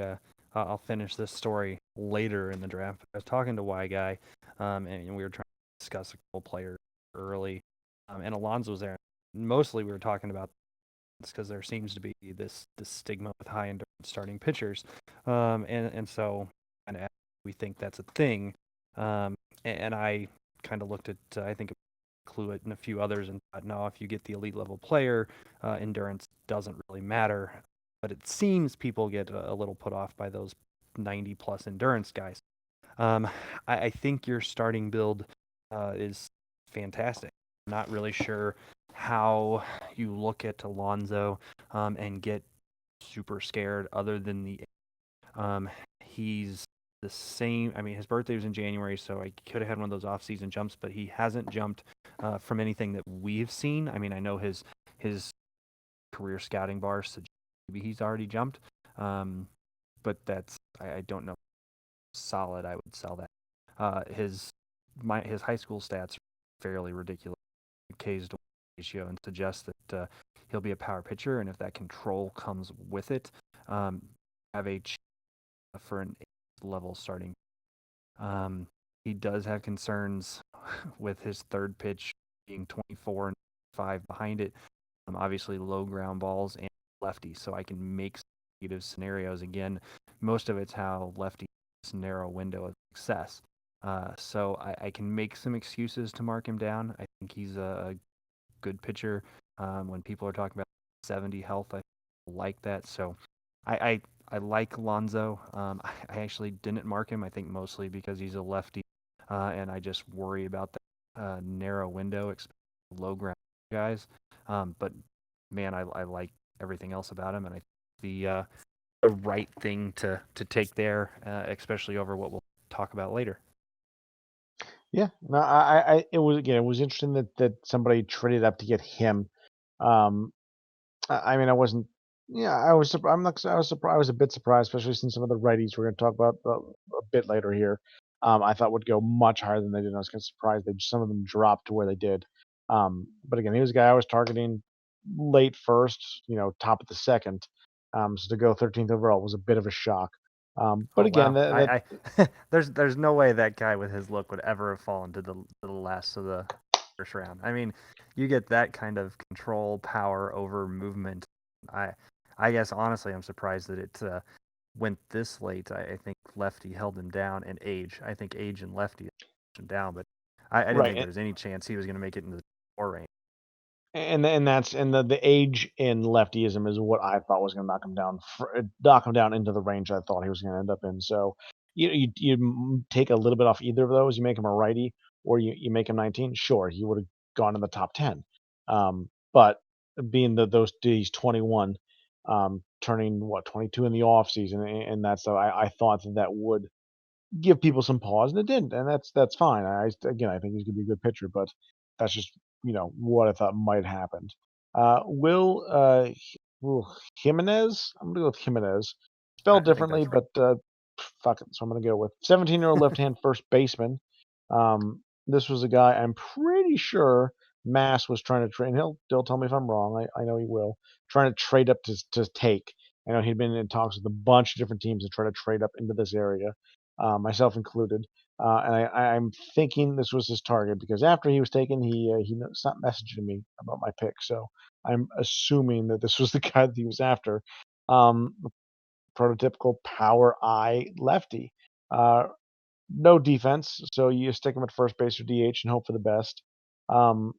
I'll finish this story later in the draft. I was talking to Y guy, and we were trying to discuss a couple players early, and Alonso was there. Mostly, we were talking about because there seems to be this stigma with high endurance starting pitchers, and so and we think that's a thing, and I kind of looked at I think Cluet and a few others and thought, no, if you get the elite level player, endurance doesn't really matter. But it seems people get a little put off by those 90 plus endurance guys. Um, I think your starting build is fantastic. I'm not really sure how you look at Alonso and get super scared other than the he's the same. I mean, his birthday was in January, so I could have had one of those off-season jumps, but he hasn't jumped from anything that we've seen. I mean, I know his career scouting bar suggests maybe he's already jumped, um, but I don't know. Solid, I would sell that. His high school stats are fairly ridiculous. K's to ratio and suggests that he'll be a power pitcher, and if that control comes with it, have a for an level starting. Um, he does have concerns with his third pitch being 24 and 5 behind it. Obviously, low ground balls and lefty, so I can make negative scenarios. Again, most of it's how lefty has narrow window of success. So I can make some excuses to mark him down. I think he's a good pitcher. When people are talking about 70 health, I like that. So I I, I like Lonzo. I actually didn't mark him. I think mostly because he's a lefty, and I just worry about that narrow window, low ground guys. But man, I like everything else about him, and I think the right thing to take there, especially over what we'll talk about later.
Yeah, no, it was again, it was interesting that somebody traded up to get him. Um, I mean, I wasn't. Yeah, I was. I'm not. I was surprised. I was a bit surprised, especially since some of the righties we're going to talk about a bit later here. I thought would go much higher than they did. I was kind of surprised that some of them dropped to where they did. But again, he was a guy I was targeting late first, top of the second. So to go 13th overall was a bit of a shock. But
Oh
again,
wow,
that
there's no way that guy with his look would ever have fallen to the last of the first round. I mean, you get that kind of control, power over movement. I I guess honestly, I'm surprised that it went this late. I think lefty held him down, and age. I think age and lefty held him down, but I didn't think there
right.
was any chance he was going to make it into the four range.
And the age in leftyism is what I thought was going to knock him down into the range I thought he was going to end up in. So you take a little bit off either of those, you make him a righty, or you make him 19. Sure, he would have gone in the top 10. But being that he's 21, turning what 22 in the off season, and that's so I thought that would give people some pause, and it didn't, and that's fine. Again, I think he's gonna be a good pitcher, but that's just what I thought might happen. Will ooh, Jimenez? I'm gonna go with Jimenez, spelled
I think
differently,
that's right.
but fuck it. So I'm gonna go with 17-year-old left-hand first baseman. This was a guy I'm pretty sure Mass was trying to trade. And he'll tell me if I'm wrong. I know he will. Trying to trade up to take. I know he'd been in talks with a bunch of different teams to try to trade up into this area, myself included. And I'm thinking this was his target because after he was taken, he stopped messaging me about my pick. So I'm assuming that this was the guy that he was after. Um, Prototypical power eye lefty. Uh, no defense, so you stick him at first base or DH and hope for the best. Um,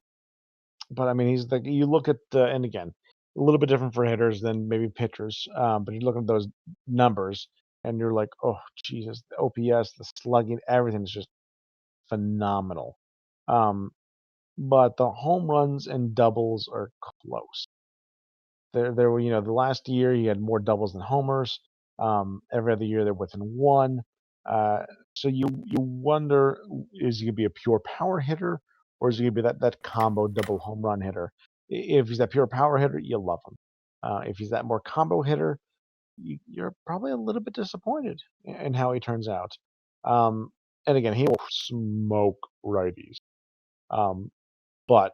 but I mean, you look at and again, a little bit different for hitters than maybe pitchers. But you look at those numbers and you're like, oh Jesus, the OPS, the slugging, everything is just phenomenal. Um, but the home runs and doubles are close. There were, the last year he had more doubles than homers. Every other year they're within one. Uh, so you wonder, is he gonna be a pure power hitter, or is he gonna be that combo double home run hitter? If he's that pure power hitter, you love him. If he's that more combo hitter, you're probably a little bit disappointed in how he turns out. Um, and again, he will smoke righties. Um, but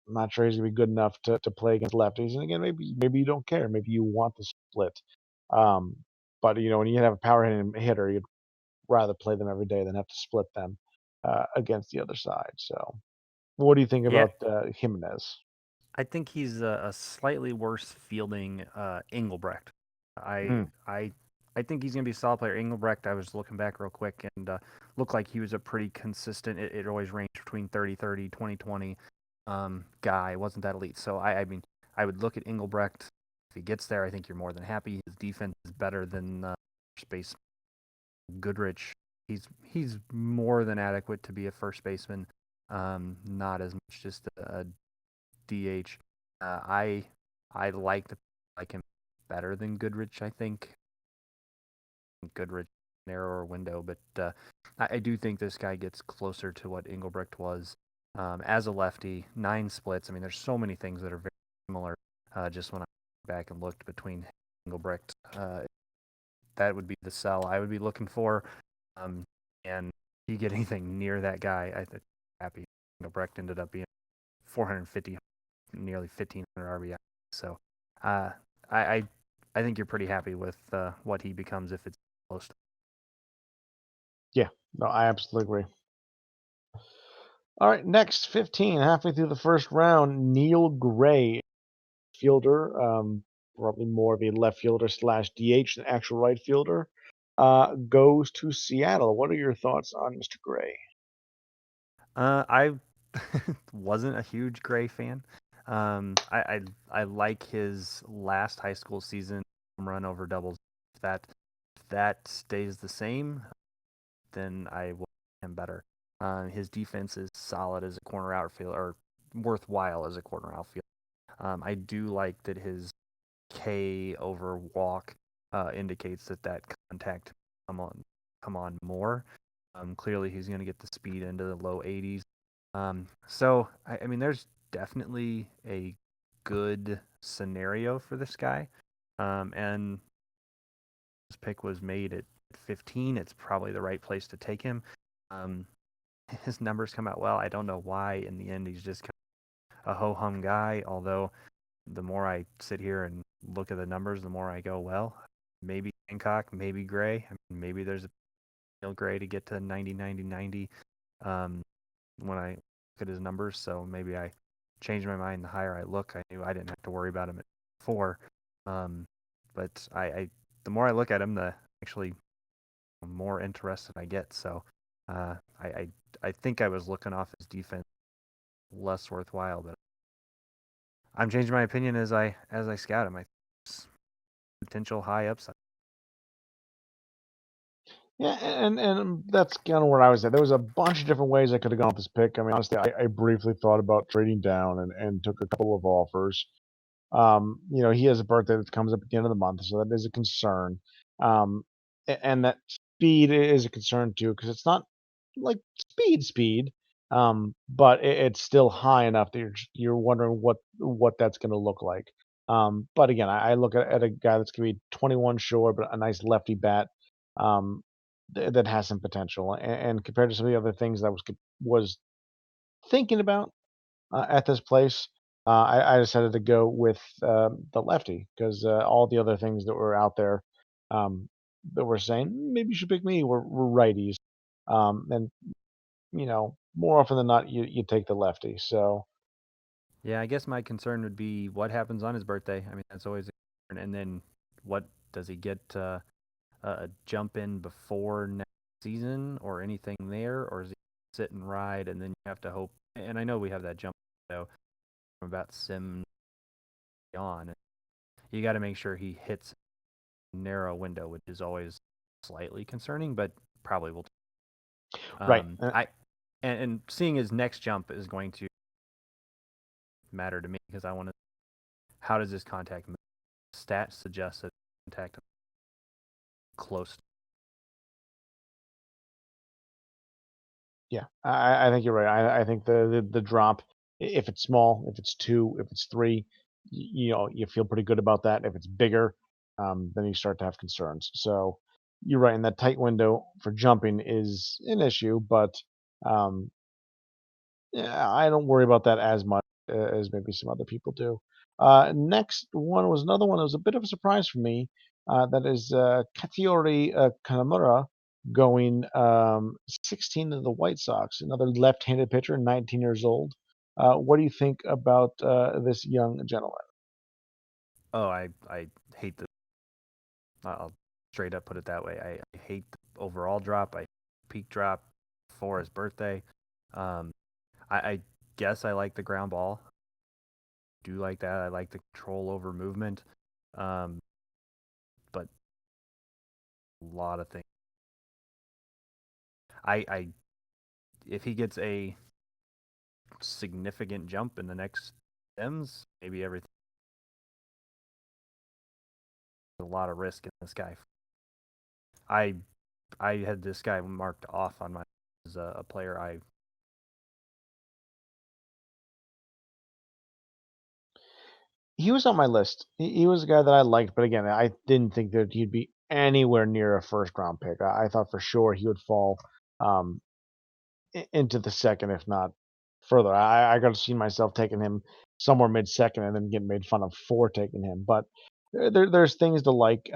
I'm not sure he's gonna be good enough to play against lefties. And again, maybe you don't care. Maybe you want the split. Um, but when you have a power hitting hitter, you'd rather play them every day than have to split them against the other side. So, what do you think
Yeah,
about Jimenez?
I think he's a slightly worse fielding Engelbrecht. I
Mm,
I I think he's gonna be a solid player. Engelbrecht, I was looking back real quick and looked like he was a pretty consistent. It always ranged between 30-30, 20-20 guy. Wasn't that elite. So I mean, I would look at Engelbrecht. If he gets there, I think you're more than happy. His defense is better than space Goodrich. He's more than adequate to be a first baseman. Not as much just a DH. I like him better than Goodrich. I think Goodrich narrower window, but I do think this guy gets closer to what Engelbrecht was as a lefty. 9 splits. I mean, there's so many things that are very similar. Just when I went back and looked between Engelbrecht, that would be the sell I would be looking for. And if you get anything near that guy, I'm happy. Engelbrecht ended up being 450, nearly 1,500 RBI. So uh, I I think you're pretty happy with what he becomes if it's close.
Yeah, no, I absolutely agree. All right, next 15, halfway through the first round, Neil Gray, fielder, probably more of a left fielder slash DH than actual right fielder, goes to Seattle. What are your thoughts on Mr. Gray?
I wasn't a huge Gray fan. I like his last high school season run over doubles. If that stays the same, then I will like him better. His defense is solid as a corner outfield, or worthwhile as a corner outfield. I do like that his K over walk indicates that contact come on more. Clearly, he's going to get the speed into the low 80s. So I mean, there's definitely a good scenario for this guy, and this pick was made at 15. It's probably the right place to take him. Um, his numbers come out well. I don't know why in the end he's just a ho hum guy. Although the more I sit here and look at the numbers, the more I go, well, maybe Hancock, maybe Gray. I mean, maybe there's a Neil Gray to get to 90, 90, 90 when I look at his numbers. So maybe I changed my mind. The higher I look, I knew I didn't have to worry about him at 4. But the more I look at him, the actually more interested I get. So I think I was looking off his defense less worthwhile, but I'm changing my opinion as I scout him. I think it's potential high upside.
Yeah, and that's kind of where I was at. There was a bunch of different ways I could have gone with this pick. I mean, honestly, I briefly thought about trading down and took a couple of offers. He has a birthday that comes up at the end of the month, so that is a concern. And that speed is a concern too, because it's not like speed, but it's still high enough that you're wondering what that's going to look like. But again, I look at a guy that's going to be 21 sure, but a nice lefty bat. Um, that has some potential, and compared to some of the other things that was thinking about at this place, I decided to go with the lefty because all the other things that were out there that were saying maybe you should pick me were righties, and more often than not you take the lefty. So
Yeah, I guess my concern would be what happens on his birthday. I mean, that's always a concern. And then what does he get a jump in before next season or anything there, or is he sit and ride and then you have to hope? And I know we have that jump window from about Sim on. You got to make sure he hits a narrow window, which is always slightly concerning, but probably will.
right,
I and seeing his next jump is going to matter to me because I want to. How does this contact move? Stats suggest that contact close.
yeah, I think you're right. I think the drop, if it's small, if it's 2, if it's 3, you feel pretty good about that. If it's bigger, then you start to have concerns. So you're right, and that tight window for jumping is an issue, but um, yeah, I don't worry about that as much as maybe some other people do. Next one was another one that was a bit of a surprise for me. That is Katsuyori Kanamura going 16 to the White Sox, another left-handed pitcher, 19 years old. What do you think about this young gentleman?
Oh, I hate the. I'll straight up put it that way. I hate the overall drop. I peak drop for his birthday. Um, I guess I like the ground ball. Do like that. I like the control over movement. Um, but a lot of things. I if he gets a significant jump in the next stems, maybe everything. A lot of risk in this guy. I I had this guy marked off on my as a player I.
He was on my list. He was a guy that I liked, but again, I didn't think that he'd be anywhere near a first round pick. I thought for sure he would fall um, into the second, if not further. I got to see myself taking him somewhere mid second and then getting made fun of for taking him. But there's things to like.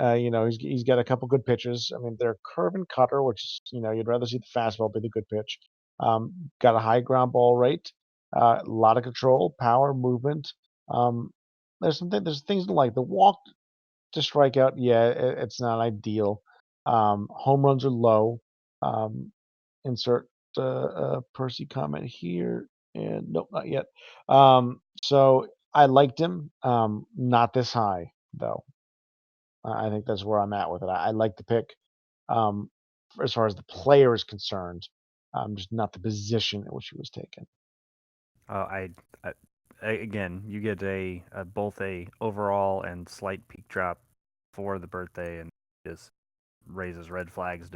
He's got a couple good pitches. I mean, they're curve and cutter, which is you'd rather see the fastball be the good pitch. Got a high ground ball rate, a lot of control, power, movement. Um, there's things to like. The walk to strikeout, yeah, it's not ideal. Home runs are low. Um, insert Percy comment here, and nope, not yet. So I liked him, not this high though. I think that's where I'm at with it. I like the pick, um, as far as the player is concerned, just not the position in which he was taken.
I again, you get a both a overall and slight peak drop for the birthday, and just raises red flags.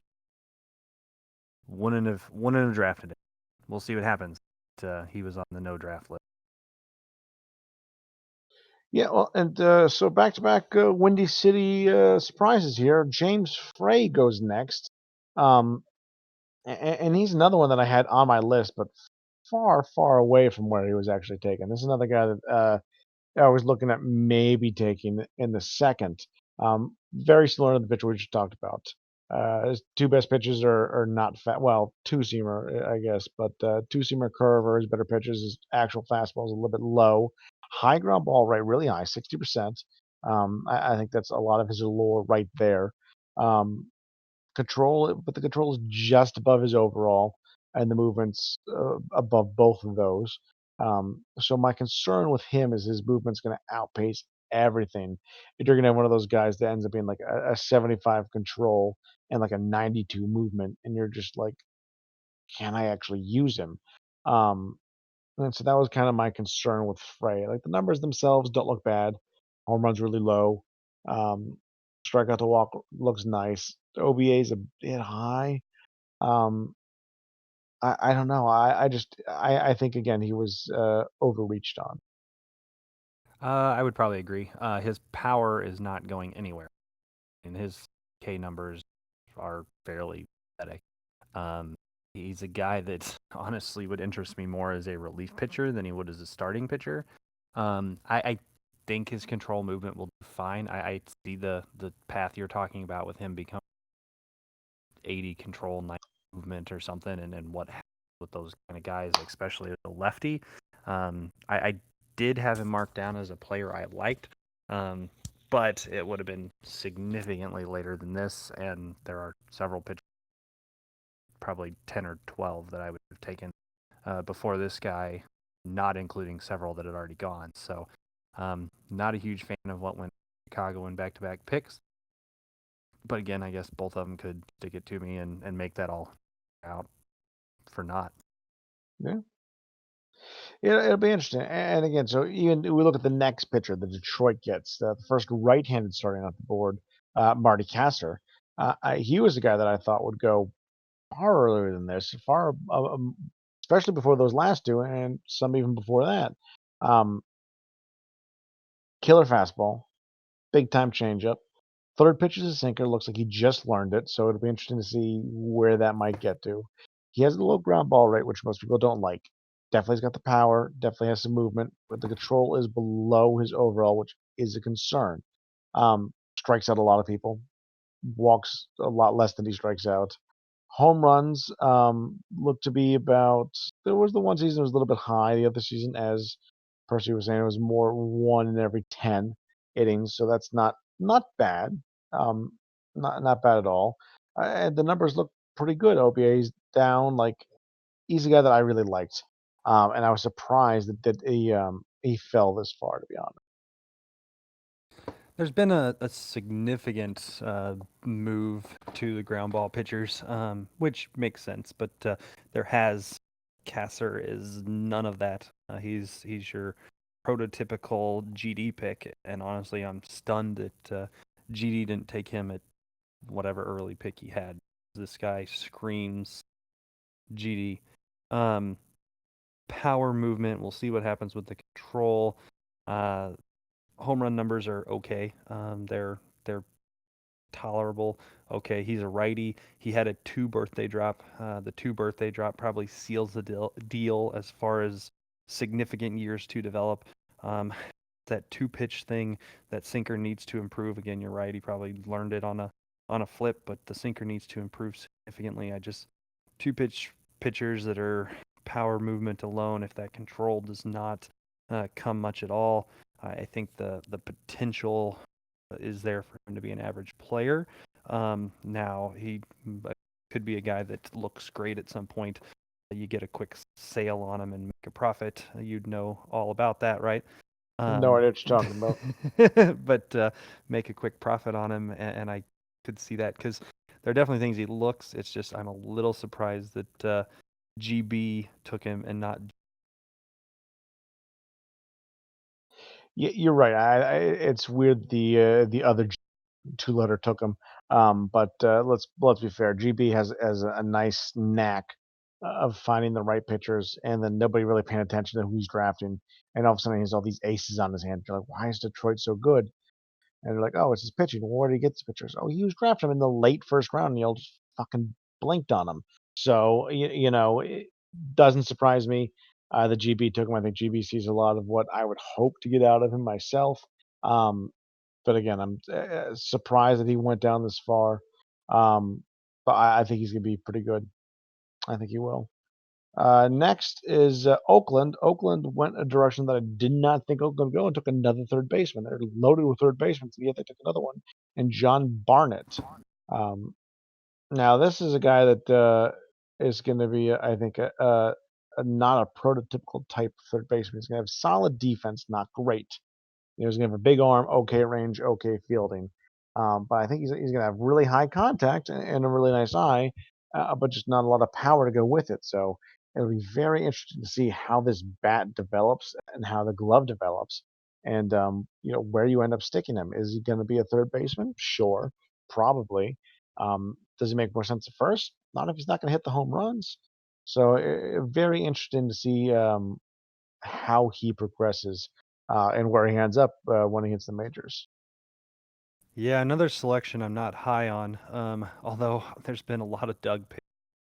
Wouldn't have drafted it. We'll see what happens. He was on the no draft list.
Yeah, well, and so back to back Windy City surprises here. James Frey goes next. Um, and he's another one that I had on my list, but far, far away from where he was actually taken. This is another guy that I was looking at maybe taking in the second. Very similar to the pitcher we just talked about. His two best pitches are not fat. Well, two seamer, I guess, but two seamer curve are his better pitches. His actual fastball is a little bit low. High ground ball rate, really high, 60%. I think that's a lot of his allure right there. Um, but the control is just above his overall, and the movement's above both of those. So my concern with him is his movement's going to outpace everything. If you're going to have one of those guys that ends up being like a 75 control and like a 92 movement, and you're just like, can I actually use him? Um, and so that was kind of my concern with Frey. Like the numbers themselves don't look bad. Home runs really low. Um, strikeout to walk looks nice. The OBA is a bit high. Um, I don't know. I think again he was overreached on.
I would probably agree. His power is not going anywhere, and his K numbers are fairly pathetic. Um, he's a guy that honestly would interest me more as a relief pitcher than he would as a starting pitcher. I think his control movement will do fine. I see the path you're talking about with him becoming 80 control, 90 movement or something, and what happens with those kind of guys, especially as a lefty. I did have him marked down as a player I liked, um, but it would have been significantly later than this, and there are several pitchers, probably 10 or 12, that I would have taken before this guy, not including several that had already gone. So, not a huge fan of what went Chicago in back-to-back picks. But again, I guess both of them could stick it to me and make that all out for not.
Yeah, it'll be interesting. And again, so even we look at the next pitcher that Detroit gets, the first right-handed starting off the board, Marty Casser. He was the guy that I thought would go far earlier than this, especially before those last two, and some even before that. Um, Killer fastball, big time changeup. Third pitch is a sinker. Looks like he just learned it, so it'll be interesting to see where that might get to. He has a low ground ball rate, which most people don't like. Definitely's got the power. Definitely has some movement, but the control is below his overall, which is a concern. Strikes out a lot of people. Walks a lot less than he strikes out. Home runs look to be about. There was the one season was a little bit high. The other season, as Percy was saying, it was more one in every 10 innings. So that's not bad. Um, not bad at all. And the numbers look pretty good. OBA's down. Like he's a guy that I really liked, and I was surprised that he fell this far. To be honest.
There's been a significant move to the ground ball pitchers, which makes sense, but there has Kasser is none of that. He's your prototypical GD pick, and honestly, I'm stunned that GD didn't take him at whatever early pick he had. This guy screams GD. Power movement, we'll see what happens with the control. Home run numbers are okay. They're tolerable. Okay, he's a righty. He had a 2 birthday drop. The 2 birthday drop probably seals the deal as far as significant years to develop. That 2 pitch thing, that sinker needs to improve. Again, you're right. He probably learned it on a flip, but the sinker needs to improve significantly. 2 pitch pitchers that are power movement alone, if that control does not come much at all, I think the potential is there for him to be an average player. Now he could be a guy that looks great at some point. You get a quick sale on him and make a profit. You'd know all about that, right?
No idea what you're talking about.
But make a quick profit on him, and I could see that because there are definitely things he looks. It's just I'm a little surprised that GB took him and not.
You're right. It's weird the other two-letter took him. But let's be fair. GB has a nice knack of finding the right pitchers, and then nobody really paying attention to who he's drafting. And all of a sudden, he has all these aces on his hand. You're like, why is Detroit so good? And they're like, oh, it's his pitching. Well, where did he get the pitchers? Oh, he was drafting him in the late first round, and y'all just fucking blinked on him. So it doesn't surprise me. The GB took him. I think GB sees a lot of what I would hope to get out of him myself. Um, but again, I'm surprised that he went down this far. But I think he's going to be pretty good. I think he will. Next is Oakland. Oakland went a direction that I did not think Oakland would go and took another third baseman. They're loaded with third basemen, and yet they took another one, and John Barnett. Um, Now, this is a guy that is going to be, I think, not a prototypical type third baseman. He's going to have solid defense, not great. He's going to have a big arm, okay range, okay fielding. But I think he's going to have really high contact and a really nice eye, but just not a lot of power to go with it. So it'll be very interesting to see how this bat develops and how the glove develops, and where you end up sticking him. Is he going to be a third baseman? Sure, probably. Does he make more sense at first? Not if he's not going to hit the home runs. So very interesting to see how he progresses and where he ends up when he hits the majors.
Yeah, another selection I'm not high on. Although there's been a lot of Doug picks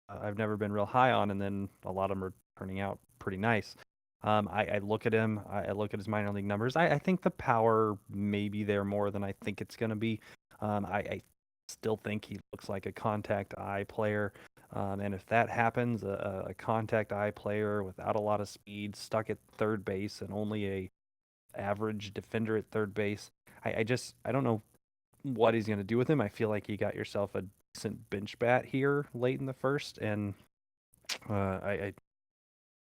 I've never been real high on, and then a lot of them are turning out pretty nice. I look at him. I look at his minor league numbers. I think the power may be there more than I think it's going to be. I still think he looks like a contact eye player. And if that happens, a contact eye player without a lot of speed, stuck at third base, and only a average defender at third base, I don't know what he's going to do with him. I feel like you got yourself a decent bench bat here late in the first, and I don't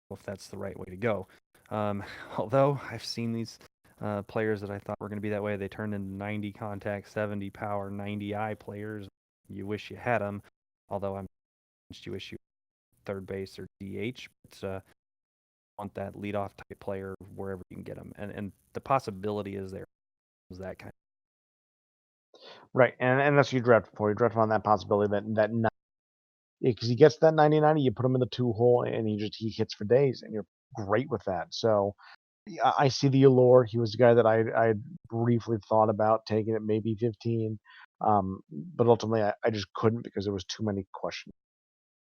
know if that's the right way to go. Although I've seen these players that I thought were going to be that way, they turned into 90 contact, 70 power, 90 eye players. You wish you had them. Although you wish you third base or DH, but want that leadoff type player wherever you can get them, and the possibility is there. Is that kind
Right, and that's what you draft for. You draft on that possibility that because he gets that 90-90, you put him in the two hole, and he hits for days, and you're great with that. So I see the allure. He was a guy that I briefly thought about taking at maybe 15, but ultimately I just couldn't because there was too many questions.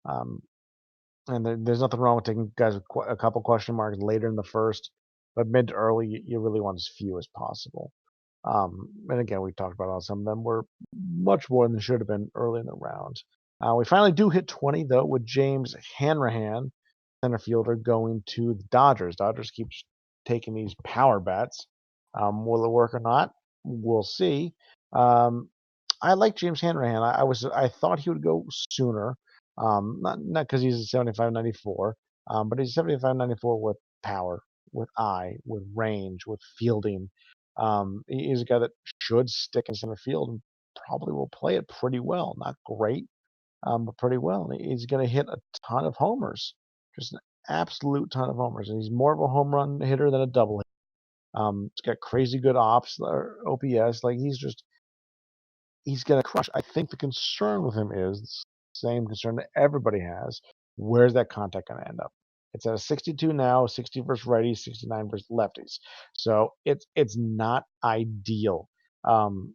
Um, and there's nothing wrong with taking guys with a couple question marks later in the first, but mid to early, you really want as few as possible. And again, we talked about how some of them were much more than should have been early in the round. We finally do hit 20, though, with James Hanrahan, center fielder, going to the Dodgers. Dodgers keep taking these power bats. Will it work or not? We'll see. I like James Hanrahan. I thought he would go sooner. Not because he's a 75-94, but he's 75-94 with power, with eye, with range, with fielding. He's a guy that should stick in center field and probably will play it pretty well. Not great, but pretty well. And he's going to hit a ton of homers, just an absolute ton of homers. And he's more of a home run hitter than a double hit. He's got crazy good ops or OPS. Like he's going to crush. I think the concern with him is same concern that everybody has. Where's that contact going to end up? It's at a 62 now, 60 versus righties, 69 versus lefties. So it's not ideal.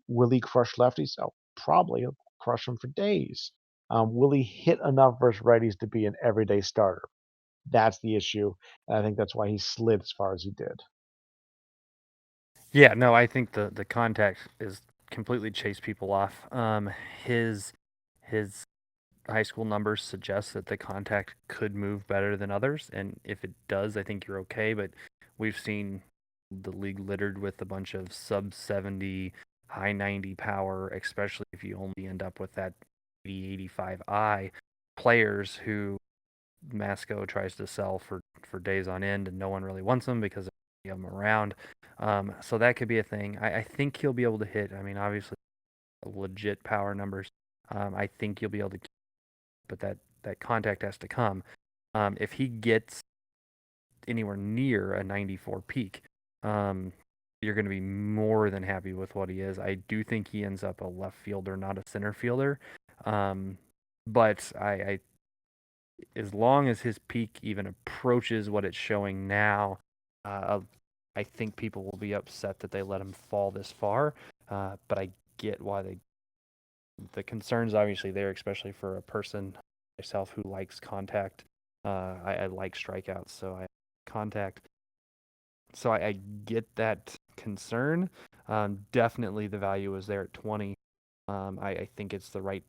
Will he crush lefties? Oh, probably. He'll crush them for days. Will he hit enough versus righties to be an everyday starter? That's the issue, and I think that's why he slid as far as he did.
Yeah, no, I think the contact is completely chased people off. His high school numbers suggest that the contact could move better than others, and if it does, I think you're okay. But we've seen the league littered with a bunch of sub 70, high 90 power, especially if you only end up with that 80, 85 I players who Masco tries to sell for days on end, and no one really wants them because of them around. So that could be a thing. I think he'll be able to hit. I mean, obviously, legit power numbers. I think you'll be able to, but that contact has to come. If he gets anywhere near a 94 peak, you're going to be more than happy with what he is. I do think he ends up a left fielder, not a center fielder. But I as long as his peak even approaches what it's showing now, I think people will be upset that they let him fall this far. But I get why the concern's obviously there, especially for a person myself who likes contact. I like strikeouts, so I contact. So I get that concern. Definitely the value is there at 20. I think it's the right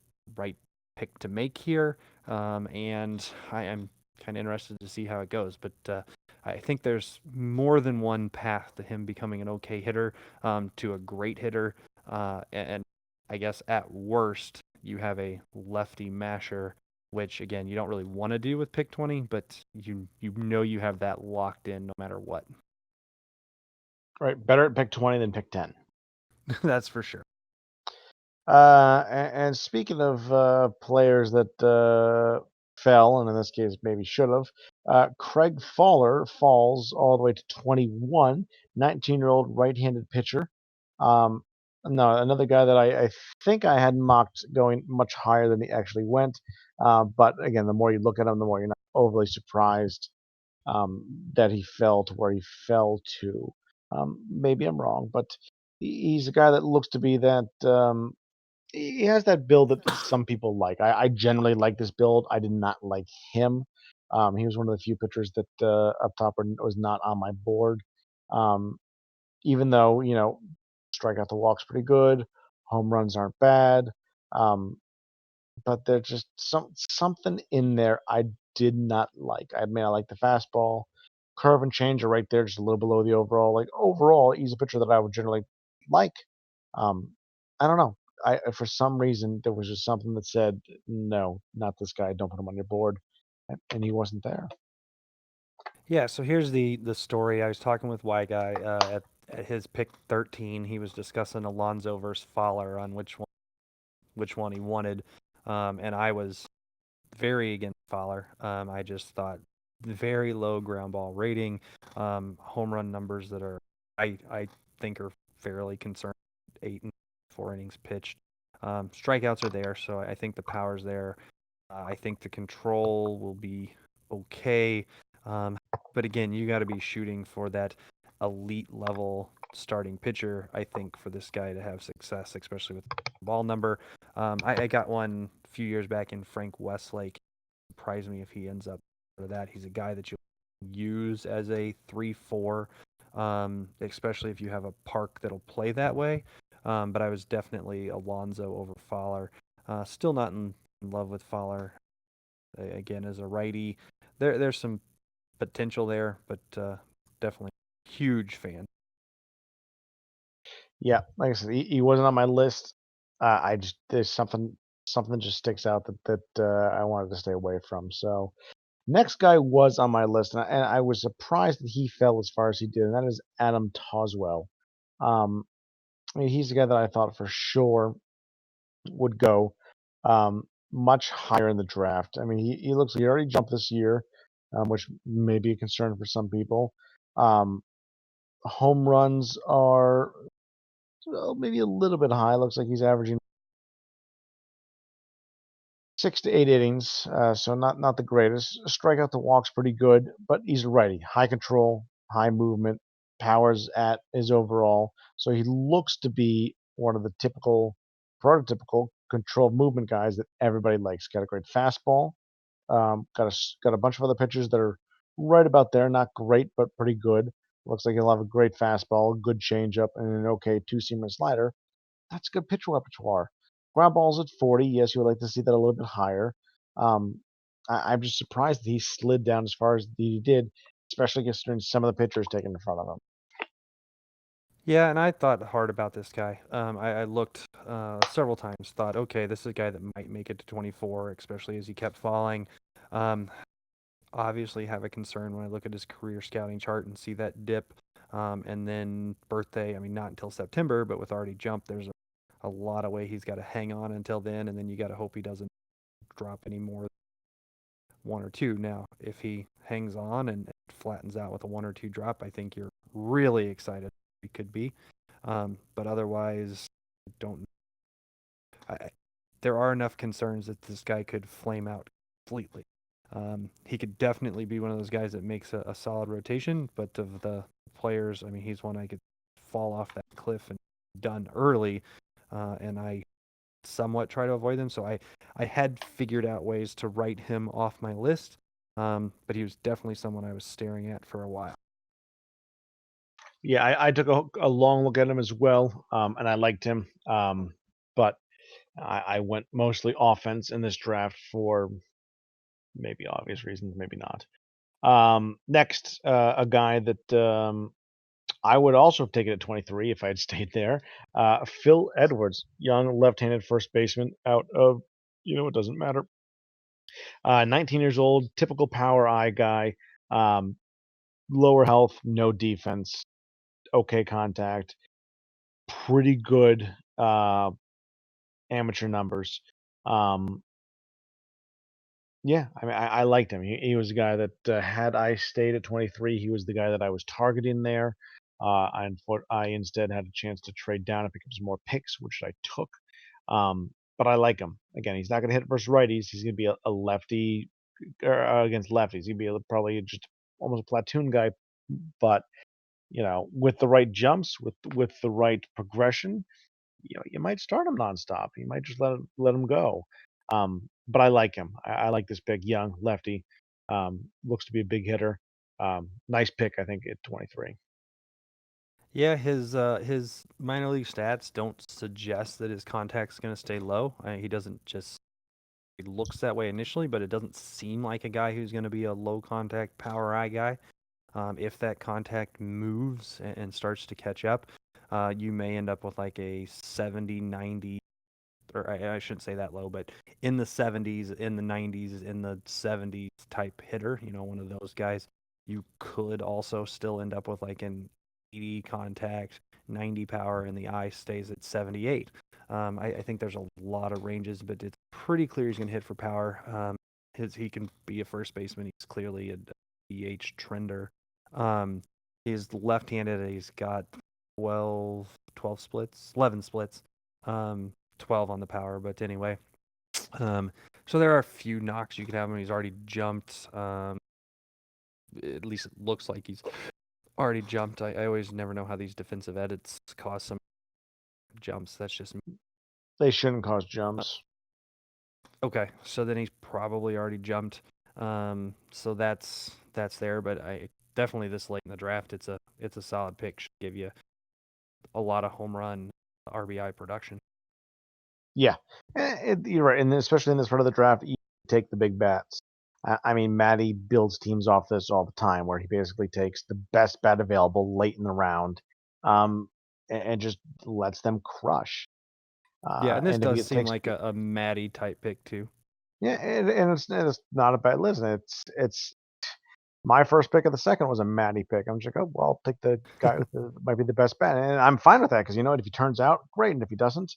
pick to make here, and I am kind of interested to see how it goes. But I think there's more than one path to him becoming an okay hitter, to a great hitter, and I guess at worst you have a lefty masher, which again you don't really want to do with pick 20, but you know you have that locked in no matter what.
Right, better at pick 20 than pick 10.
That's for sure.
And speaking of players that fell, and in this case maybe should have, Craig Fowler falls all the way to 21, 19-year-old right-handed pitcher. Um, no, another guy that I think I had mocked going much higher than he actually went. But again, the more you look at him, the more you're not overly surprised that he fell to where he fell to. Maybe I'm wrong, but he's a guy that looks to be that. He has that build that some people like. I generally like this build. I did not like him. He was one of the few pitchers that up top was not on my board. Um, Even though strikeout to walks pretty good, home runs aren't bad. But there's just something in there I did not like. I mean, I like the fastball, curve and change are right there, just a little below the overall. Like overall, he's a pitcher that I would generally like. Um, I don't know. I For some reason there was just something that said no, not this guy. Don't put him on your board, and he wasn't there.
Yeah, so here's the story. I was talking with Y Guy at his pick 13. He was discussing Alonso versus Fowler on which one he wanted, and I was very against Fowler. I just thought very low ground ball rating, home run numbers that are I think are fairly concerned. 8 and 4 innings pitched. Strikeouts are there, so I think the power's there. I think the control will be okay. But again, you got to be shooting for that elite level starting pitcher, I think, for this guy to have success, especially with the ball number. I got one a few years back in Frank Westlake. Surprise me if he ends up for that. He's a guy that you use as a 3-4, especially if you have a park that'll play that way. But I was definitely Alonso over Fowler. Still not in love with Fowler. Again, as a righty, there's some potential there, but definitely huge fan.
Yeah, like I said, he wasn't on my list. I just there's something just sticks out that I wanted to stay away from. So next guy was on my list, and I was surprised that he fell as far as he did, and that is Adam Toswell. Um, I mean, he's the guy that I thought for sure would go much higher in the draft. I mean, he looks like he already jumped this year, which may be a concern for some people. Um, Home runs are maybe a little bit high. Looks like he's averaging 6 to 8 innings, so not the greatest. Strikeout to walks pretty good, but he's a righty. High control, high movement, powers at his overall. So he looks to be one of the prototypical controlled movement guys that everybody likes. Got a great fastball. Got a bunch of other pitchers that are right about there. Not great, but pretty good. Looks like he'll have a great fastball, good changeup, and an okay two-seamer slider. That's good pitch repertoire. Ground balls at 40. Yes, you would like to see that a little bit higher. Um, I'm just surprised that he slid down as far as he did, especially considering some of the pitchers taken in front of him.
Yeah, and I thought hard about this guy. I looked several times, thought, okay, this is a guy that might make it to 24, especially as he kept falling. Um, Obviously, have a concern when I look at his career scouting chart and see that dip. And then birthday, I mean, not until September, but with already jumped, there's a lot of way he's got to hang on until then, and then you got to hope he doesn't drop any more, one or two. Now, if he hangs on and flattens out with a one or two drop, I think you're really excited. He could be, but otherwise, don't. I, there are enough concerns that this guy could flame out completely. He could definitely be one of those guys that makes a solid rotation, but of the players, I mean, he's one I could fall off that cliff and done early, and I somewhat try to avoid them. So I had figured out ways to write him off my list, but he was definitely someone I was staring at for a while.
Yeah, I took a long look at him as well, and I liked him. But I went mostly offense in this draft for maybe obvious reasons, maybe not. Next, a guy that I would also have taken at 23 if I had stayed there. Phil Edwards, young left-handed first baseman out of, it doesn't matter. 19 years old, typical power eye guy. Um, Lower health, no defense, okay contact, pretty good amateur numbers. Um, yeah, I mean, I liked him. He was a guy that had I stayed at 23, he was the guy that I was targeting there. I instead had a chance to trade down and pick up some more picks, which I took. But I like him. Again, he's not going to hit versus righties. He's going to be a lefty against lefties. He's going to be probably just almost a platoon guy. But with the right jumps, with the right progression, you might start him nonstop. You might just let him go. But I like him. I like this big young lefty. Looks to be a big hitter. Nice pick, I think, at 23.
Yeah, his minor league stats don't suggest that his contact's going to stay low. He doesn't just he looks that way initially, but it doesn't seem like a guy who's going to be a low contact power eye guy. If that contact moves and starts to catch up, you may end up with like a 70, 90, or I shouldn't say that low, but in the 70s, in the 90s, in the 70s type hitter, one of those guys. You could also still end up with like an 80 contact, 90 power, and the eye stays at 78. I think there's a lot of ranges, but it's pretty clear he's going to hit for power. He can be a first baseman. He's clearly a DH trender. Um, he's left-handed. He's got 12 splits, 11 splits, 12 on the power. But anyway, so there are a few knocks you could have him. He's already jumped. At least it looks like he's already jumped. I always never know how these defensive edits cause some jumps. That's just
They shouldn't cause
uh,
jumps.
okay. So then he's probably already jumped. So that's there. But I definitely this late in the draft, it's a solid pick. Should give you a lot of home run RBI production.
Yeah, you're right, and especially in this part of the draft, you take the big bats. I mean, Matty builds teams off this all the time, where he basically takes the best bat available late in the round, and just lets them crush.
Yeah, and this
And if he
does
gets
seem
takes,
like a Matty type pick too.
yeah, and it's not a bad listen. It's my first pick of the second was a Matty pick. I'm just like, oh well, I'll take the guy with might be the best bat, and I'm fine with that because if he turns out great, and if he doesn't,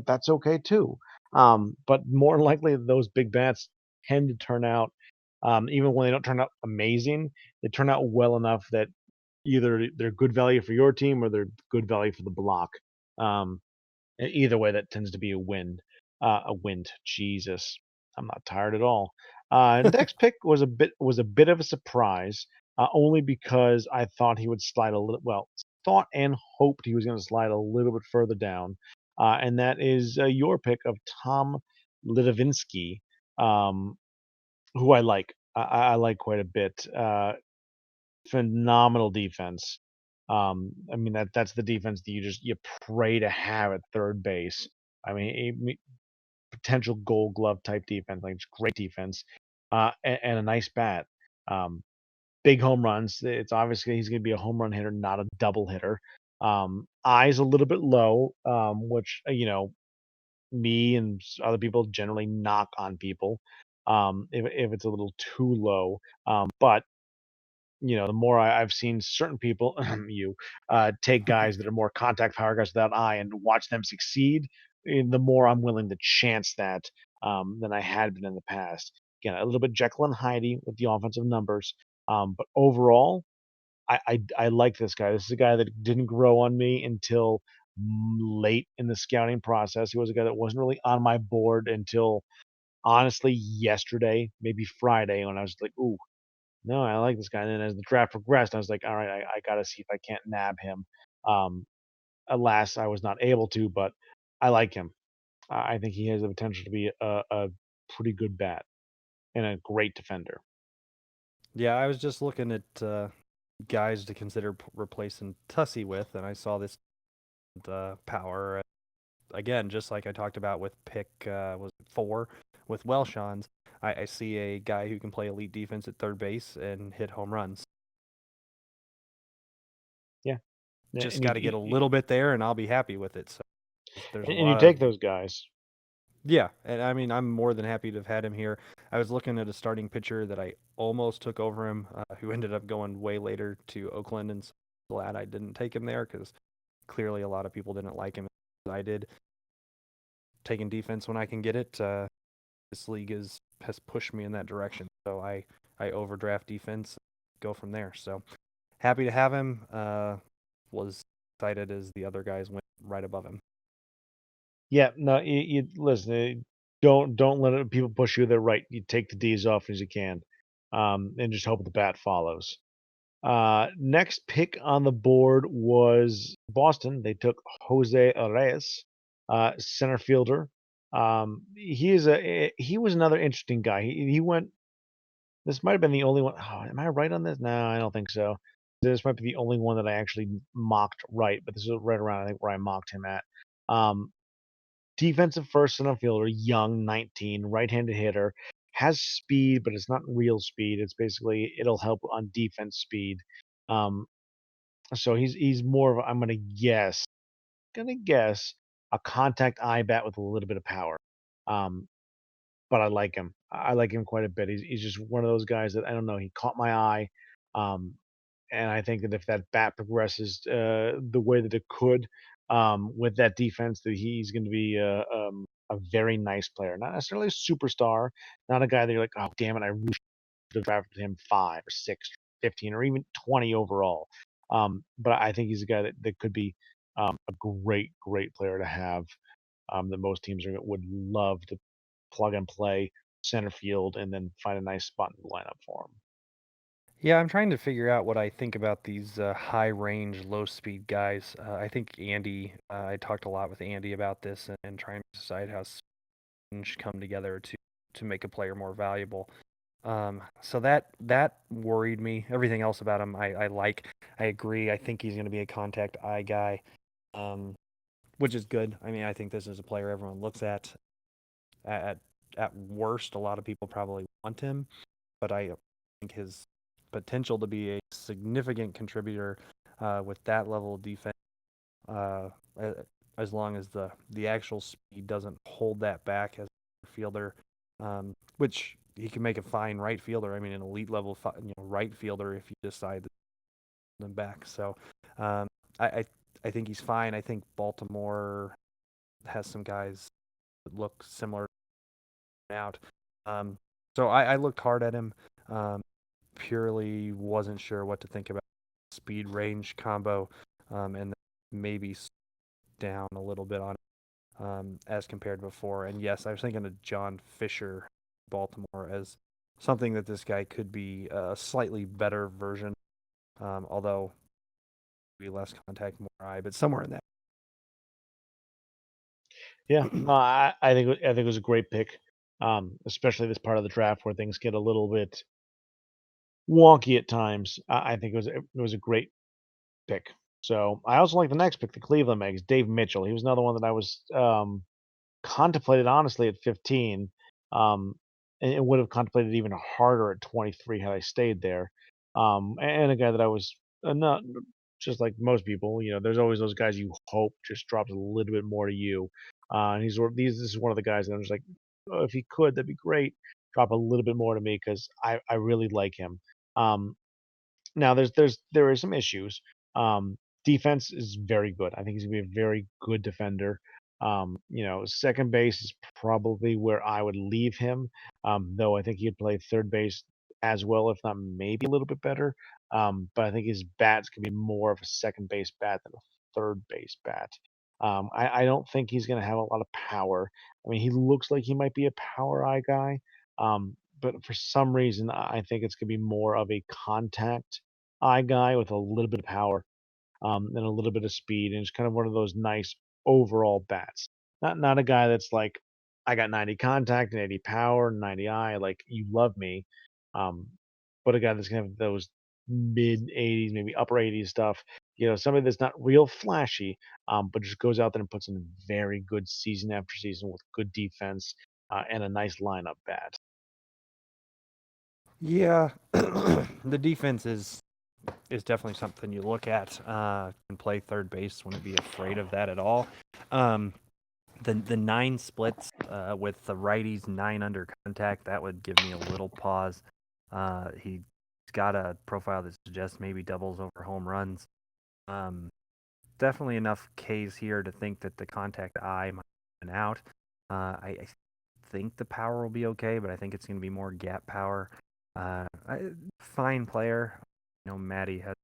that's okay too. But more than likely, those big bats tend to turn out, even when they don't turn out amazing, they turn out well enough that either they're good value for your team or they're good value for the block. Either way, that tends to be a win. A win. Jesus. I'm not tired at all. Next pick was a bit of a surprise, only because I thought he would slide a little. Well, thought and hoped he was going to slide a little bit further down, and that is your pick of Tom Lidovinsky, um, who I like. I like quite a bit. Phenomenal defense. I mean that's the defense that you pray to have at third base. I mean, potential Gold Glove type defense, like it's great defense, and a nice bat. Um, Big home runs. It's obviously he's going to be a home run hitter, not a double hitter. Eyes a little bit low, which me and other people generally knock on people if it's a little too low. But the more I've seen certain people, take guys that are more contact power guys with that eye and watch them succeed, the more I'm willing to chance that than I had been in the past. Again, a little bit Jekyll and Hyde with the offensive numbers, but overall, I like this guy. This is a guy that didn't grow on me until late in the scouting process. He was a guy that wasn't really on my board until honestly yesterday, maybe Friday, when I was like, "Ooh, no, I like this guy." And then as the draft progressed, I was like, all right, I got to see if I can't nab him. Um, Alas, I was not able to, but I like him. I think he has the potential to be a pretty good bat and a great defender.
Yeah, I was just looking at guys to consider replacing Tussy with, and I saw this power again, just like I talked about with pick was it 4 with Welshons. I see a guy who can play elite defense at third base and hit home runs.
Yeah,
Just
and
got to get a little bit there, and I'll be happy with it. So there's a
and you
lot of
take those guys.
yeah, and I mean I'm more than happy to have had him here. I was looking at a starting pitcher that I almost took over him, who ended up going way later to Oakland, and so glad I didn't take him there because clearly a lot of people didn't like him as I did. Taking defense when I can get it. This league has pushed me in that direction, so I overdraft defense, go from there. So happy to have him. Was excited as the other guys went right above him.
Yeah, no, you listen. Don't let people push you. They're right. You take the D as often as you can, and just hope the bat follows. Next pick on the board was Boston. They took Jose Reyes, center fielder. He was another interesting guy. He went. This might have been the only one. Oh, am I right on this? No, I don't think so. This might be the only one that I actually mocked right, but this is right around I think where I mocked him at. Um, Defensive first center fielder, young, 19, right-handed hitter, has speed, but it's not real speed. It's basically it'll help on defense speed. Um, so he's more of I'm gonna guess a contact eye bat with a little bit of power. Um, but I like him. I like him quite a bit. He's just one of those guys that I don't know. He caught my eye, um, and I think that if that bat progresses the way that it could with that defense, that he's going to be a very nice player. Not necessarily a superstar, not a guy that you're like, oh damn it, I really should have drafted him 5 or 6, 15, or even 20 overall. But I think he's a guy that could be a great player to have. That most teams would love to plug and play center field and then find a nice spot in the lineup for him.
Yeah, I'm trying to figure out what I think about these high range, low speed guys. I think Andy, I talked a lot with Andy about this and trying to decide how speed come together to make a player more valuable. So that worried me. Everything else about him, I like. I agree. I think he's going to be a contact eye guy, um, which is good. I mean, I think this is a player everyone looks at. At at worst, a lot of people probably want him, but I think his potential to be a significant contributor with that level of defense, uh, as long as the actual speed doesn't hold that back as a fielder, which he can make a fine right fielder. I mean, an elite level right fielder if you decide to put him back. So um, I, I I think he's fine. I think Baltimore has some guys that look similar out. Um, so I looked hard at him. Um, Purely wasn't sure what to think about speed range combo, and maybe down a little bit on as compared to before. And yes, I was thinking of John Fisher Baltimore as something that this guy could be a slightly better version, although be less contact, more eye, but somewhere in that.
Yeah, no, I think it was a great pick, especially this part of the draft where things get a little bit wonky at times. I think it was a great pick. So I also like the next pick, the Cleveland Eggs, Dave Mitchell. He was another one that I was contemplated honestly at 15, and it would have contemplated even harder at 23 had I stayed there. And a guy that I was not just like most people, there's always those guys you hope just drops a little bit more to you. And this is one of the guys that I'm just like, oh, if he could, that'd be great. Drop a little bit more to me because I really like him. Um, Now there are some issues. Defense is very good. I think he's gonna be a very good defender. Second base is probably where I would leave him. Though I think he'd play third base as well, if not maybe a little bit better. But I think his bat's gonna be more of a second base bat than a third base bat. I don't think he's gonna have a lot of power. I mean, he looks like he might be a power eye guy. But for some reason, I think it's gonna be more of a contact eye guy with a little bit of power, and a little bit of speed, and it's kind of one of those nice overall bats. Not a guy that's like, I got 90 contact and 80 power and 90 eye, like you love me, um, but a guy that's gonna have those mid 80s, maybe upper 80s stuff. Somebody that's not real flashy, but just goes out there and puts in a very good season after season with good defense and a nice lineup bat.
Yeah, the defense is definitely something you look at and play third base. Wouldn't be afraid of that at all. Um, the nine splits with the righties 9 under contact, that would give me a little pause. He's got a profile that suggests maybe doubles over home runs. Um, Definitely enough Ks here to think that the contact eye might be out. I think the power will be okay, but I think it's going to be more gap power. Fine player. Matty has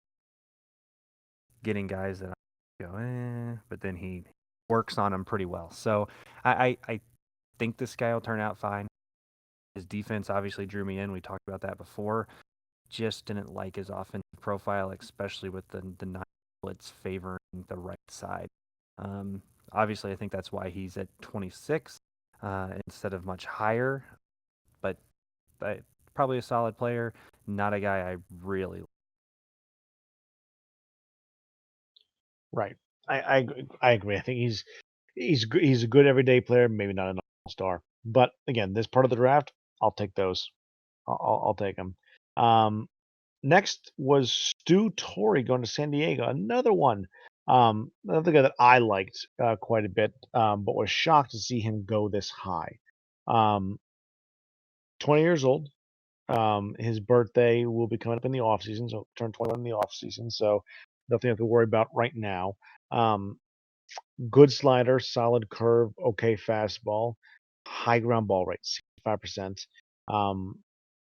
getting guys that I go, but then he works on them pretty well. So I think this guy will turn out fine. His defense obviously drew me in. We talked about that before. Just didn't like his offensive profile, especially with the nine splits favoring the right side. Obviously, I think that's why he's at 26 instead of much higher. But probably a solid player, not a guy I really.
Right. I agree. I think he's a good everyday player, maybe not an all-star. But again, this part of the draft, I'll take those. I'll take them. Um, Next was Stu Torrey going to San Diego. Another one. Another guy that I liked quite a bit, but was shocked to see him go this high. Um, 20 years old. His birthday will be coming up in the off season, so turn 21 in the off season. So nothing I have to worry about right now. Um, Good slider, solid curve, okay fastball, high ground ball rate, 65%. Um,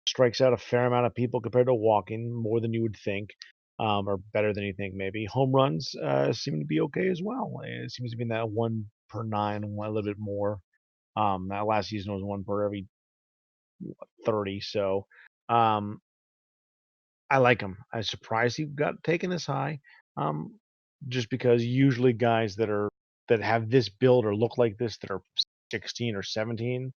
Strikes out a fair amount of people compared to walking, more than you would think, or better than you think maybe. Home runs seem to be okay as well. It seems to be in that 1 per 9, a little bit more. That last season was 1 per every 30. So um, I like him. I was surprised he got taken this high, um, just because usually guys that have this build or look like this that are 16 or 17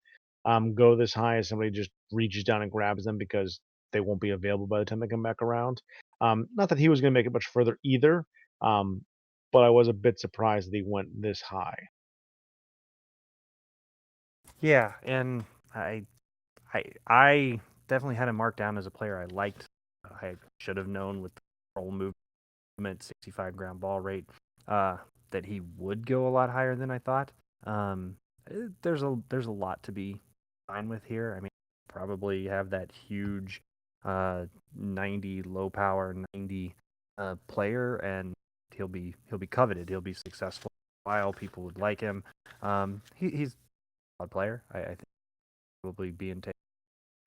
go this high as somebody just reaches down and grabs them because they won't be available by the time they come back around. Not that he was going to make it much further either, um, but I was a bit surprised that he went this high.
Yeah, and I definitely had him marked down as a player I liked. I should have known with the roll movement, 65 ground ball rate, uh, that he would go a lot higher than I thought. Um, there's a lot to be fine with here. I mean, probably have that huge 90 low power 90 player, and he'll be coveted. He'll be successful. While people would like him, he's a player. I think probably being taken.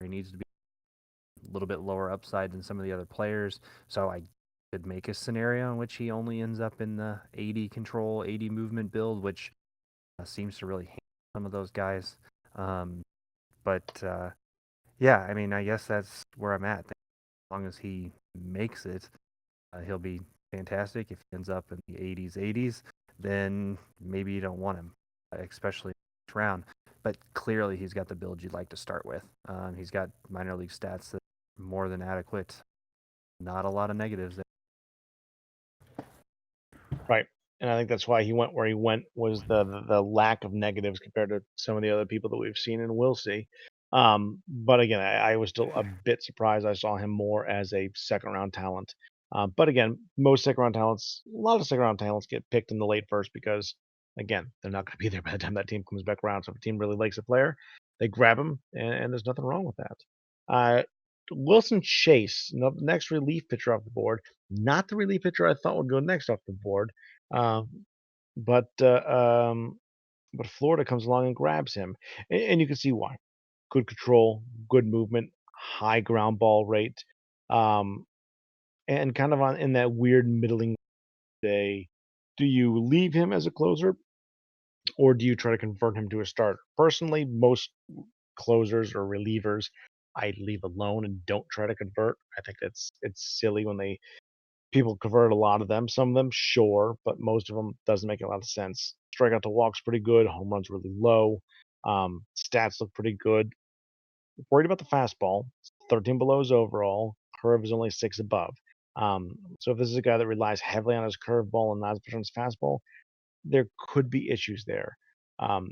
He needs to be a little bit lower upside than some of the other players. So I could make a scenario in which he only ends up in the 80 control, 80 movement build, which seems to really handle some of those guys. Um, But yeah, I mean, I guess that's where I'm at. As long as he makes it, he'll be fantastic. If he ends up in the 80s, then maybe you don't want him, especially in the first round. But clearly, he's got the build you'd like to start with. He's got minor league stats that are more than adequate. Not a lot of negatives there.
Right. And I think that's why he went where he went was the lack of negatives compared to some of the other people that we've seen and will see. But again, I was still a bit surprised. I saw him more as a second round talent. But again, most second round talents, a lot of second round talents get picked in the late first because, again, they're not going to be there by the time that team comes back around. So if a team really likes a player, they grab him, and there's nothing wrong with that. Uh, Wilson Chase, next relief pitcher off the board. Not the relief pitcher I thought would go next off the board, um, but uh, um, but Florida comes along and grabs him, and you can see why. Good control, good movement, high ground ball rate, um, and kind of on in that weird middling day. Do you leave him as a closer, or do you try to convert him to a starter? Personally, most closers or relievers I leave alone and don't try to convert. I think it's silly when they people convert a lot of them. Some of them, sure, but most of them doesn't make a lot of sense. Strikeout to walks pretty good. Home runs really low. Stats look pretty good. Worried about the fastball. 13 below his overall. Curve is only 6 above. So if this is a guy that relies heavily on his curveball and not as much on his fastball, there could be issues there.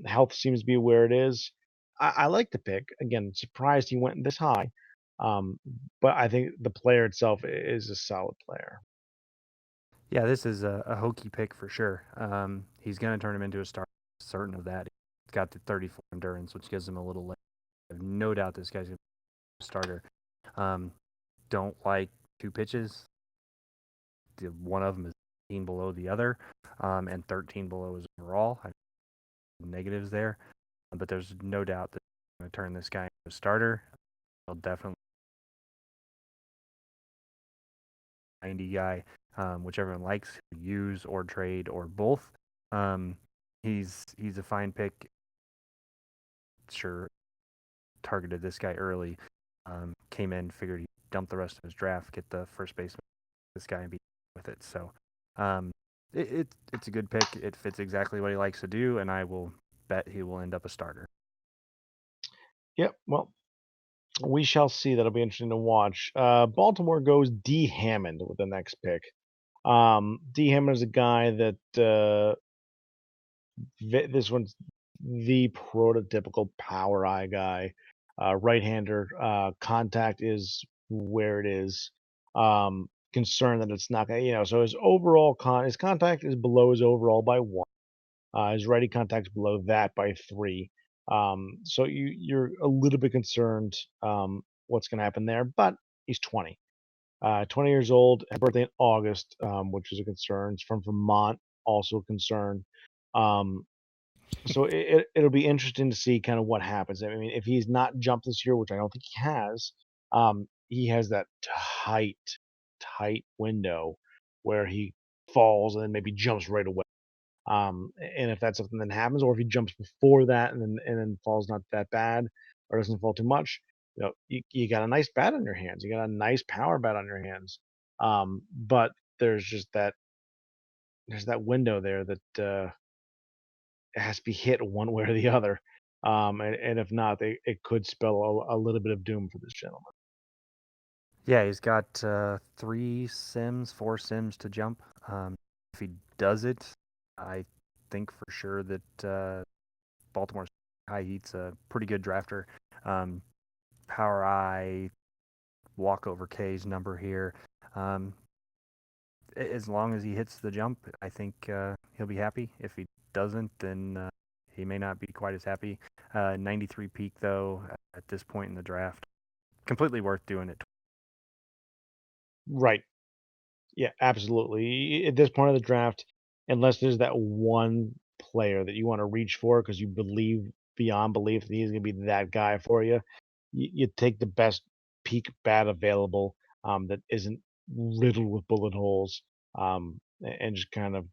Health seems to be where it is. I like the pick. Again, surprised he went this high. Um, but I think the player itself is a solid player.
Yeah, this is a hokey pick for sure. He's going to turn him into a star. Certain of that. He's got the 34 endurance, which gives him a little leg. I have no doubt this guy's going to be a starter. Um, don't like two pitches. One of them is 13 below the other, and 13 below his overall. I have negatives there, but there's no doubt that I'm going to turn this guy into a starter. He'll definitely 90 guy, whichever one likes, use or trade or both. Um, he's a fine pick. Sure, targeted this guy early. Came in, figured he'd dump the rest of his draft, get the first baseman, this guy, and be with it. So um, it's a good pick. It fits exactly what he likes to do, and I will bet he will end up a starter.
Yep. Well, we shall see. That'll be interesting to watch. Baltimore goes D Hammond with the next pick. D Hammond is a guy that this one's the prototypical power eye guy, right-hander. Contact is where it is. Concerned that it's not gonna, so his contact is below his overall by one. His righty contact's below that by three. So you're a little bit concerned what's going to happen there, but he's 20. 20 years old, had birthday in August, which is a concern. He's from Vermont, also a concern. Um, so it'll be interesting to see kind of what happens. I mean, if he's not jumped this year, which I don't think he has that tight window where he falls and then maybe jumps right away. And if that's something that happens, or if he jumps before that and then falls not that bad or doesn't fall too much, you got a nice bat on your hands. You got a nice power bat on your hands. But there's just that window there that it has to be hit one way or the other. And if not, it could spell a little bit of doom for this gentleman.
Yeah, he's got four sims to jump. If he does it, I think for sure that Baltimore's high heat's a pretty good drafter. Um, Power I, walk over K's number here. Um, as long as he hits the jump, I think he'll be happy. If he doesn't, then he may not be quite as happy. 93 peak, though, at this point in the draft. Completely worth doing it.
Right. Yeah, absolutely. At this point of the draft, unless there's that one player that you want to reach for because you believe beyond belief that he's going to be that guy for you, you take the best peak bat available that isn't riddled with bullet holes, and just kind of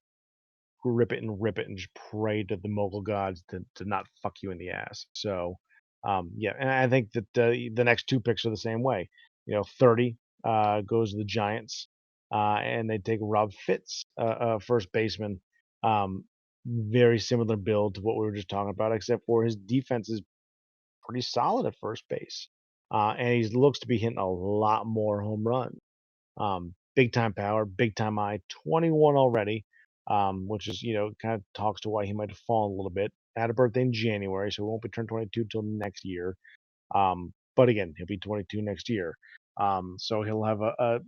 rip it and just pray to the mogul gods to not fuck you in the ass. So, Yeah, and I think that the next two picks are the same way. 30 goes to the Giants, and they take Rob Fitz, first baseman. Um, Very similar build to what we were just talking about, except for his defense is pretty solid at first base, and he looks to be hitting a lot more home runs. Big time power, big time eye, 21 already, which is, kind of talks to why he might have fallen a little bit. Had a birthday in January, so he won't be turned 22 till next year. But again, he'll be 22 next year. So he'll have a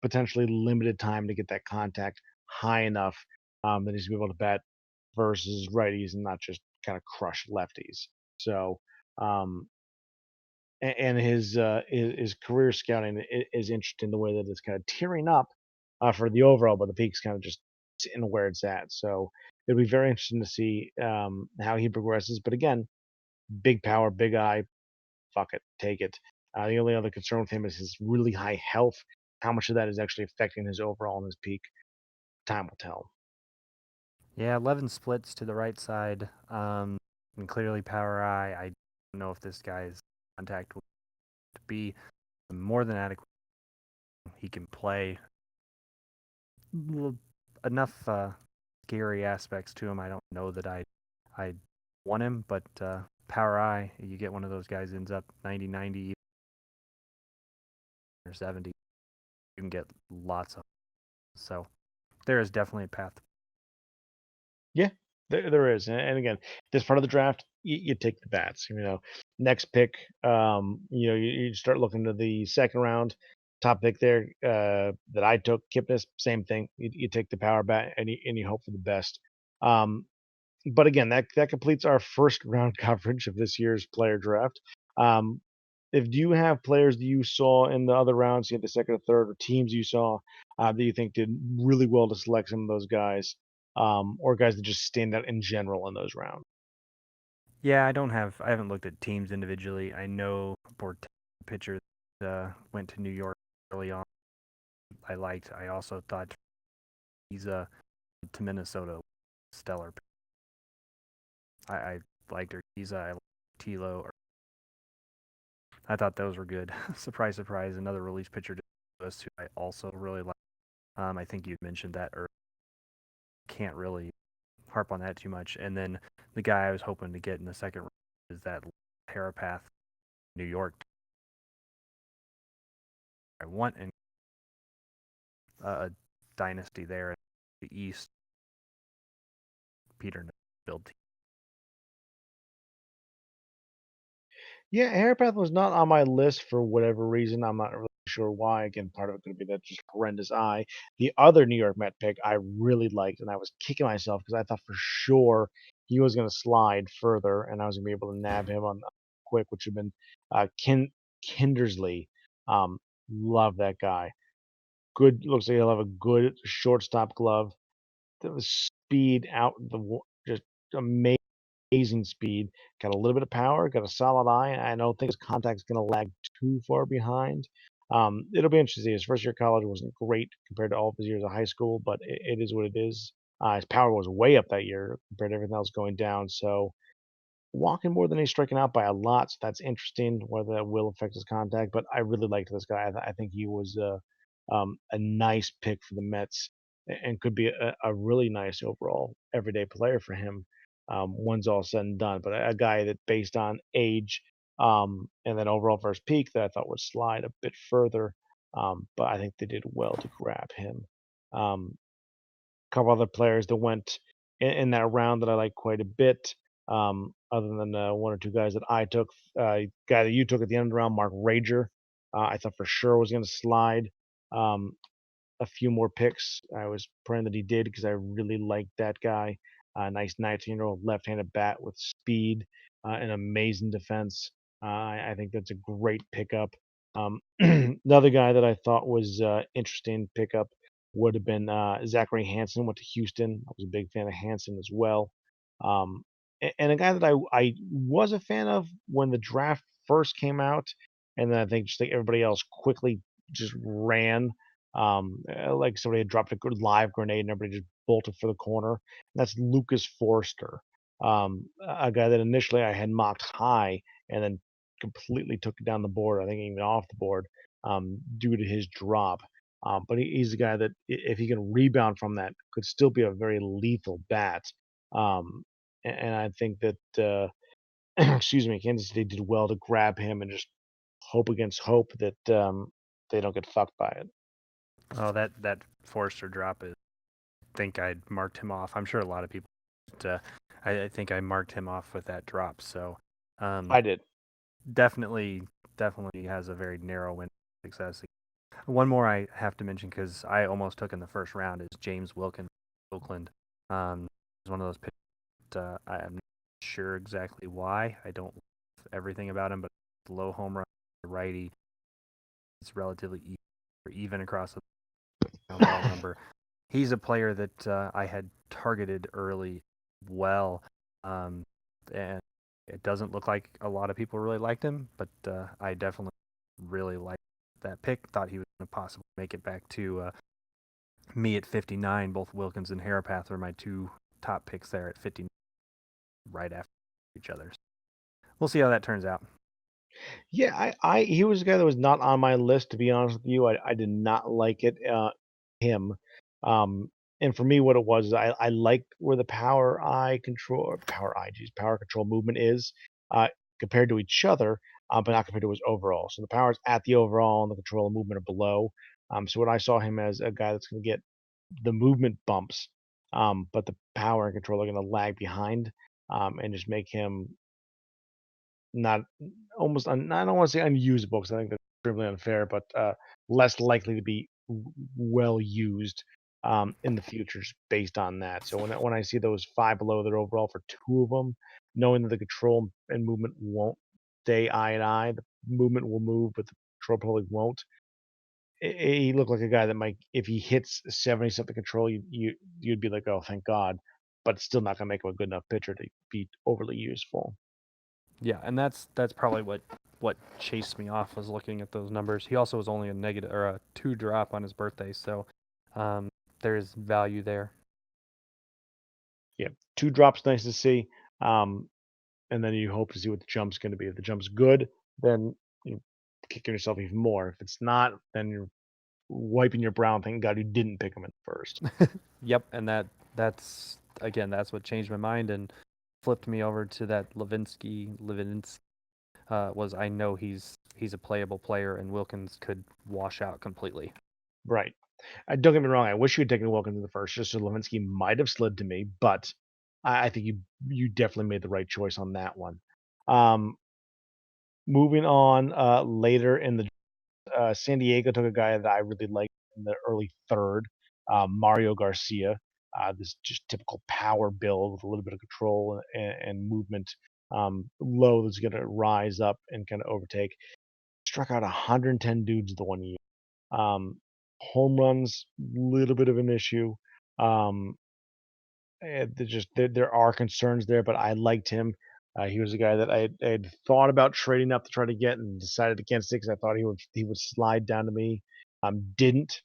potentially limited time to get that contact high enough that he's going to be able to bat versus righties and not just kind of crush lefties. So, um, and his career scouting is interesting the way that it's kind of tearing up for the overall, but the peak's kind of just sitting where it's at. So it'll be very interesting to see how he progresses. But again, big power, big eye, fuck it, take it. The only other concern with him is his really high health. How much of that is actually affecting his overall and his peak? Time will tell.
Yeah, 11 splits to the right side, and clearly power eye. I don't know if this guy's contact will be more than adequate. He can play enough scary aspects to him. I don't know that I want him, but power eye, you get one of those guys ends up 90-90 or 70. You can get lots of. So there is definitely a path.
Yeah, there is, and again, this part of the draft, you take the bats. Next pick, you start looking to the second round, top pick there that I took, Kipnis, same thing. You take the power bat and you hope for the best. Um, but again, that completes our first round coverage of this year's player draft. Um, if you have players that you saw in the other rounds, you had the second or third, or teams you saw that you think did really well to select some of those guys, or guys that just stand out in general in those rounds.
Yeah, I haven't looked at teams individually. I know for pitcher went to New York early on. I liked. I also thought he's to Minnesota stellar. I liked Urquiza. I liked Tilo. I thought those were good. Surprise, surprise. Another relief pitcher to us who I also really like. I think you mentioned that, or can't really harp on that too much. And then the guy I was hoping to get in the second round is that Parapath, New York. I want a dynasty there in the East. Peter build team.
Yeah, Hairpath was not on my list for whatever reason. I'm not really sure why. Again, part of it could be that just horrendous eye. The other New York Met pick I really liked, and I was kicking myself because I thought for sure he was going to slide further, and I was going to be able to nab him on quick, which had been Kindersley. Love that guy. Good. Looks like he'll have a good shortstop glove. The speed out just amazing speed. Got a little bit of power. Got a solid eye. I don't think his contact's going to lag too far behind. It'll be interesting. His first year of college wasn't great compared to all of his years of high school, but it is what it is. His power was way up that year compared to everything else going down. So walking more than he's striking out by a lot. So that's interesting whether that will affect his contact. But I really liked this guy. I think he was a nice pick for the Mets and could be a really nice overall everyday player for him once all said and done. But a guy that based on age and then overall first peak that I thought would slide a bit further. But I think they did well to grab him. Um, Couple other players that went in that round that I like quite a bit. Other than one or two guys that I took, guy that you took at the end of the round, Mark Rager, I thought for sure was going to slide a few more picks. I was praying that he did because I really liked that guy. Nice 19-year-old left-handed bat with speed and amazing defense. I think that's a great pickup. Another guy that I thought was interesting pickup would have been Zachary Hansen. Went to Houston. I was a big fan of Hansen as well. And a guy that I was a fan of when the draft first came out, and then I think just like everybody else quickly just ran like somebody had dropped a good live grenade and everybody just bolted for the corner. And that's Lucas Forster, a guy that initially I had mocked high and then completely took it down the board. I think even off the board due to his drop. But he's a guy that if he can rebound from that, could still be a very lethal bat. Um, and I think that excuse me, Kansas City did well to grab him and just hope against hope that they don't get fucked by it.
Oh, that Forrester drop is. I think I'd marked him off. I'm sure a lot of people. But, I think I marked him off with that drop. So,
I did.
definitely has a very narrow window of success. One more I have to mention because I almost took in the first round is James Wilkins, Oakland. He's one of those pitchers. I am not sure exactly why. I don't love everything about him, but low home run, righty. It's relatively even across the ball number. He's a player that I had targeted early well, and it doesn't look like a lot of people really liked him, but I definitely really liked that pick. Thought he was going to possibly make it back to me at 59. Both Wilkins and Harapath were my two top picks there at 59, right after each other. We'll see how that turns out.
Yeah, he was a guy that was not on my list, to be honest with you. I did not like it, him. And for me, what it was is I like where the power control movement is, uh, compared to each other, but not compared to his overall. So the power is at the overall, and the control and movement are below. So when I saw him as a guy that's going to get the movement bumps, but the power and control are going to lag behind, and just make him not almost I don't want to say unusable because I think that's extremely unfair, but less likely to be well used in the future just based on that. So when I see those five below their overall for two of them, knowing that the control and movement won't stay eye and eye, the movement will move, but the control probably won't. He looked like a guy that might, if he hits 70 something control, you'd be like, oh, thank God, but still not gonna make him a good enough pitcher to be overly useful.
Yeah, and that's probably what chased me off was looking at those numbers. He also was only a negative or a 2 drop on his birthday, so there's value there.
Yeah, two drops, nice to see. Um, and then you hope to see what the jump's going to be. If the jump's good, then you're kicking yourself even more. If it's not, then you're wiping your brow and thanking God you didn't pick him at first.
Yep, and that's again that's what changed my mind and flipped me over to that Levinsky. Was I know he's a playable player and Wilkins could wash out completely.
Right. Don't get me wrong. I wish you had taken Wilkins in the first, just so Levinsky might have slid to me, but I think you definitely made the right choice on that one. Um, moving on later in the San Diego took a guy that I really liked in the early third, Mario Garcia. This just typical power build with a little bit of control and movement. Low that's going to rise up and kind of overtake. Struck out 110 dudes the one year. Um, Home runs, little bit of an issue. Um, there are concerns there, but I liked him. He was a guy that I had thought about trading up to try to get and decided against it because I thought he would slide down to me. Didn't,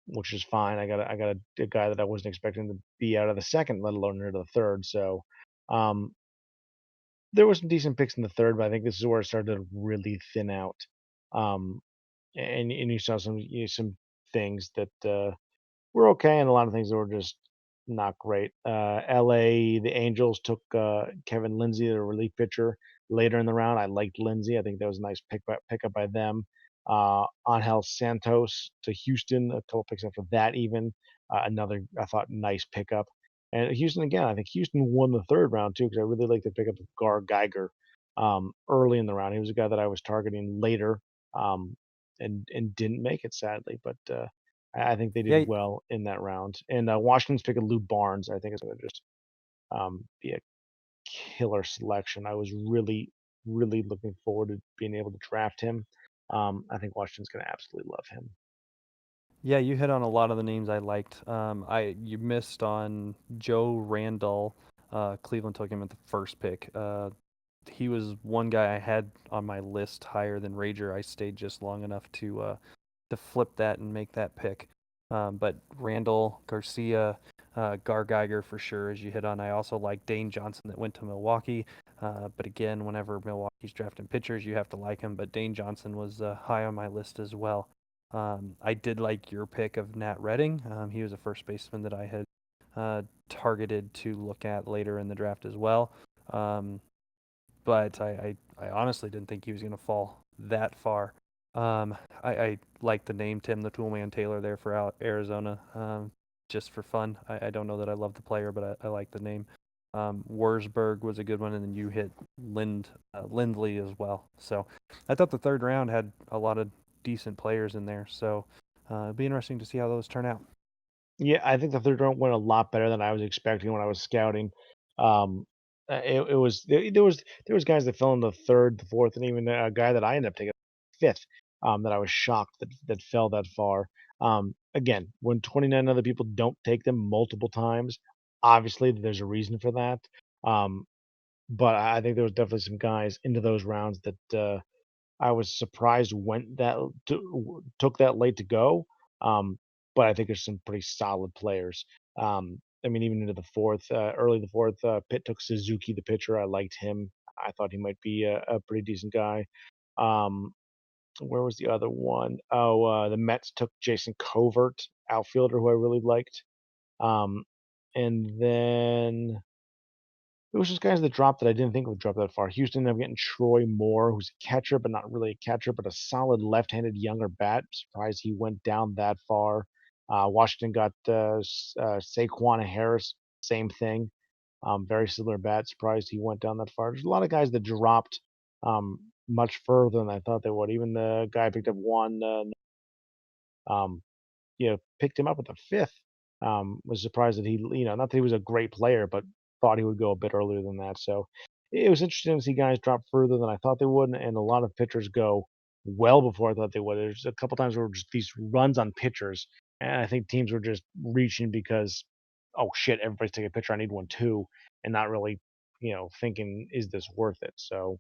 which is fine. I got a guy that I wasn't expecting to be out of the second, let alone into the third. So um, there were some decent picks in the third, but I think this is where it started to really thin out. Um, and you saw some things that were okay, and a lot of things that were just not great. LA, the Angels took Kevin Lindsay, the relief pitcher, later in the round. I liked Lindsay. I think that was a nice pickup by them. Angel Santos to Houston, a couple picks after that, even another I thought nice pickup. And Houston again, I think Houston won the third round too because I really like the pickup of Gar Geiger early in the round. He was a guy that I was targeting later um, and didn't make it sadly, but I think they did
Yeah,
well in that round. And Washington's pick of Lou Barnes, I think, is going to just be a killer selection. I was really, really looking forward to being able to draft him. I think Washington's going to absolutely love him.
yeah, you hit on a lot of the names I liked. You missed on Joe Randall. Cleveland took him at the first pick. He was one guy I had on my list higher than Rager. I stayed just long enough to flip that and make that pick. But Randall, Garcia, Gar Geiger for sure, as you hit on. I also like Dane Johnson that went to Milwaukee. But again, whenever Milwaukee's drafting pitchers, you have to like him. But Dane Johnson was high on my list as well. I did like your pick of Nat Redding. He was a first baseman that I had targeted to look at later in the draft as well. Um, but I honestly didn't think he was going to fall that far. I like the name Tim the Toolman Taylor there for Arizona, just for fun. I don't know that I love the player, but I like the name. Wurzburg was a good one, and then you hit Lindley as well. So I thought the third round had a lot of decent players in there. So it'd be interesting to see how those turn out.
Yeah, I think the third round went a lot better than I was expecting when I was scouting. Um, it was there was guys that fell in the third, the fourth, and even a guy that I ended up taking fifth. That I was shocked that fell that far. Again, when 29 other people don't take them multiple times, obviously there's a reason for that. Um, but I think there was definitely some guys into those rounds that I was surprised went that took that late to go. Um, but I think there's some pretty solid players. I mean, even into the fourth, early the fourth, Pitt took Suzuki, the pitcher. I liked him. I thought he might be a pretty decent guy. Um, where was the other one? Oh, the Mets took Jason Covert, outfielder, who I really liked. Um, and then it was just guys that dropped that I didn't think would drop that far. Houston ended up getting Troy Moore, who's a catcher, but not really a catcher, but a solid left-handed younger bat. Surprised he went down that far. Washington got Saquon Harris, same thing. Very similar bat. Surprised he went down that far. There's a lot of guys that dropped much further than I thought they would. Even the guy I picked up one, um, picked him up at the fifth. Was surprised that he, not that he was a great player, but thought he would go a bit earlier than that. So it was interesting to see guys drop further than I thought they would, and a lot of pitchers go well before I thought they would. There's a couple times where just these runs on pitchers, and I think teams were just reaching because, oh shit, everybody's taking a pitcher. I need one too, and not really, thinking is this worth it? So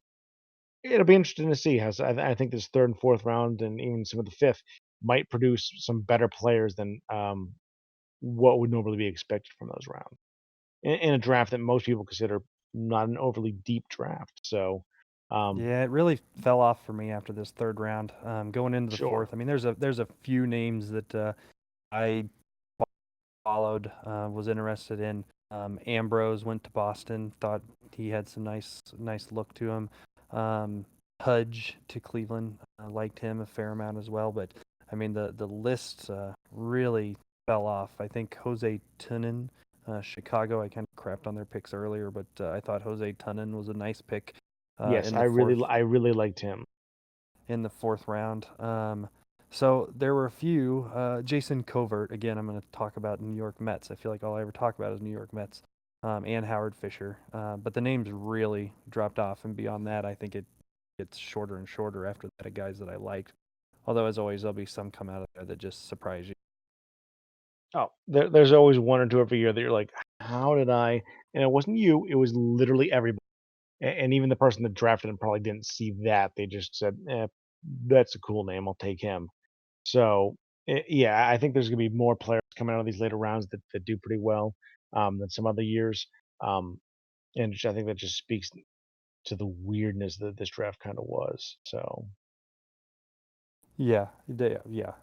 it'll be interesting to see how. I think this third and fourth round, and even some of the fifth, might produce some better players than what would normally be expected from those rounds in a draft that most people consider not an overly deep draft. So, um,
Yeah, it really fell off for me after this third round. Going into the
sure.
fourth, I mean, there's a few names that I followed, was interested in. Ambrose went to Boston, thought he had some nice look to him. Pudge to Cleveland, liked him a fair amount as well. But I mean, the list really fell off. I think Jose Tunin, Chicago. I kind of crapped on their picks earlier, but I thought Jose Tunin was a nice pick
Yes,
in the fourth
I really liked him.
round. So there were a few. Jason Covert, again, I'm going to talk about New York Mets. I feel like all I ever talk about is New York Mets, and Howard Fisher. But the names really dropped off, and beyond that, I think it gets shorter and shorter after that of guys that I liked. Although, as always, there'll be some come out of there that just surprise you.
Oh, there's always one or two every year that you're like, how did I? And it wasn't you. It was literally everybody. And even the person that drafted him probably didn't see that. They just said, that's a cool name. I'll take him. So, yeah, I think there's going to be more players coming out of these later rounds that do pretty well than some other years. Um, and I think that just speaks to the weirdness that this draft kind of was. So,
Yeah.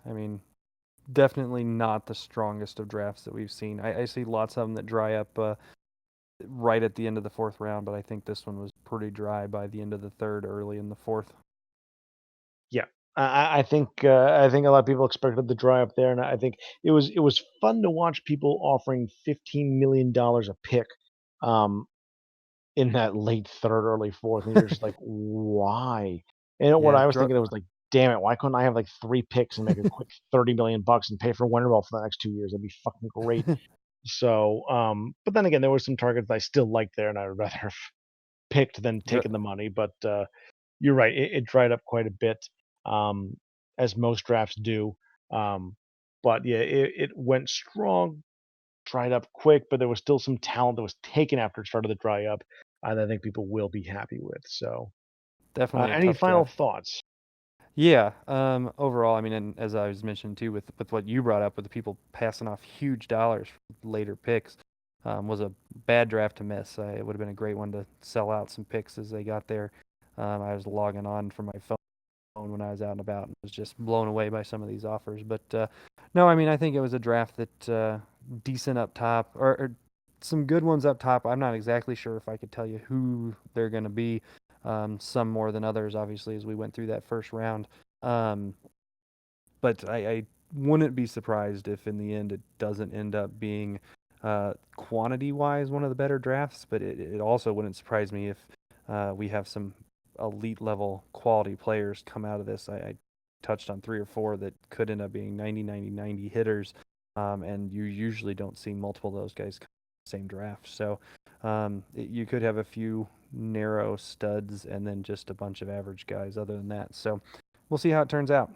I mean, definitely not the strongest of drafts that we've seen. I see lots of them that dry up right at the end of the fourth round, but I think this one was pretty dry by the end of the third, early in the fourth.
yeah, I think a lot of people expected the dry up there, and I think it was fun to watch people offering $15 million a pick. Um, in that late third, early fourth, and you're just like, "Why?" And what
Yeah,
I was thinking, it was like, "Damn it, why couldn't I have, like, 3 picks and make a quick 30 million bucks and pay for Winterball for the next 2 years? That'd be fucking great." So, but then again, there were some targets I still liked there, and I would rather have picked than taken the money, but, you're right, it dried up quite a bit, um, as most drafts do, um, but yeah, it went strong, dried up quick, but there was still some talent that was taken after it started to dry up, that I think people will be happy with. So,
definitely a
any
tough
final
draft.
thoughts?
Yeah. Overall, I mean, and as I was mentioning too, with what you brought up, with the people passing off huge dollars for later picks, was a bad draft to miss. It would have been a great one to sell out some picks as they got there. I was logging on from my phone when I was out and about and was just blown away by some of these offers. But no, I mean, I think it was a draft that decent up top or some good ones up top. I'm not exactly sure if I could tell you who they're going to be. Some more than others, obviously, as we went through that first round. Um, but I wouldn't be surprised if in the end it doesn't end up being quantity wise one of the better drafts. But it also wouldn't surprise me if we have some elite level quality players come out of this. I touched on 3 or 4 that could end up being 90, 90, 90 hitters. And you usually don't see multiple of those guys come in the same draft. So you could have a few narrow studs and then just a bunch of average guys other than that. So we'll see how it turns out.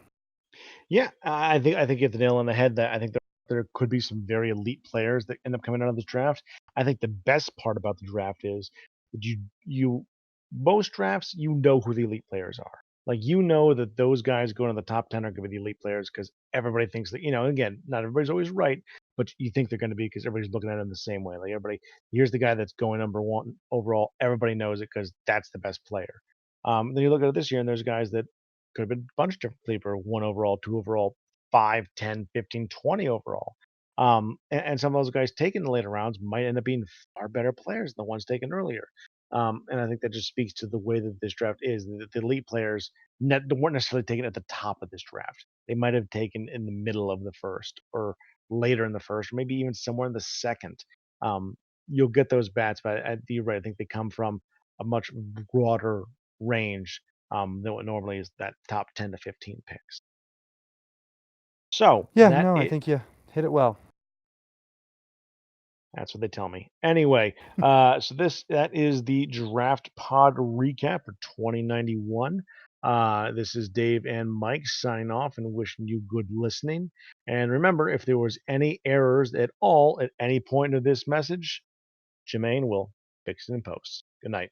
Yeah, I think you hit the nail on the head that I think there could be some very elite players that end up coming out of this draft. I think the best part about the draft is that you most drafts you know who the elite players are. Like you know that those guys going to the top 10 are going to be the elite players because everybody thinks that again not everybody's always right, but you think they're going to be because everybody's looking at them the same way. Like everybody, here's the guy that's going number one overall. Everybody knows it because that's the best player. Then you look at it this year and there's guys that could have been a bunch of different sleeper, 1 overall, 2 overall, 5, 10, 15, 20 overall. And some of those guys taken in the later rounds might end up being far better players than the ones taken earlier. And I think that just speaks to the way that this draft is. That the elite players weren't necessarily taken at the top of this draft. They might have taken in the middle of the first or later in the first, or maybe even somewhere in the second. Um, you'll get those bats, but you're right. I think they come from a much broader range than what normally is that top 10 to 15 picks. So
Yeah, no, I think you hit it well.
that's what they tell me. Anyway, so that is the draft pod recap for 2091. This is Dave and Mike signing off and wishing you good listening. And remember, if there was any errors at all at any point of this message, Jermaine will fix it in post. Good night.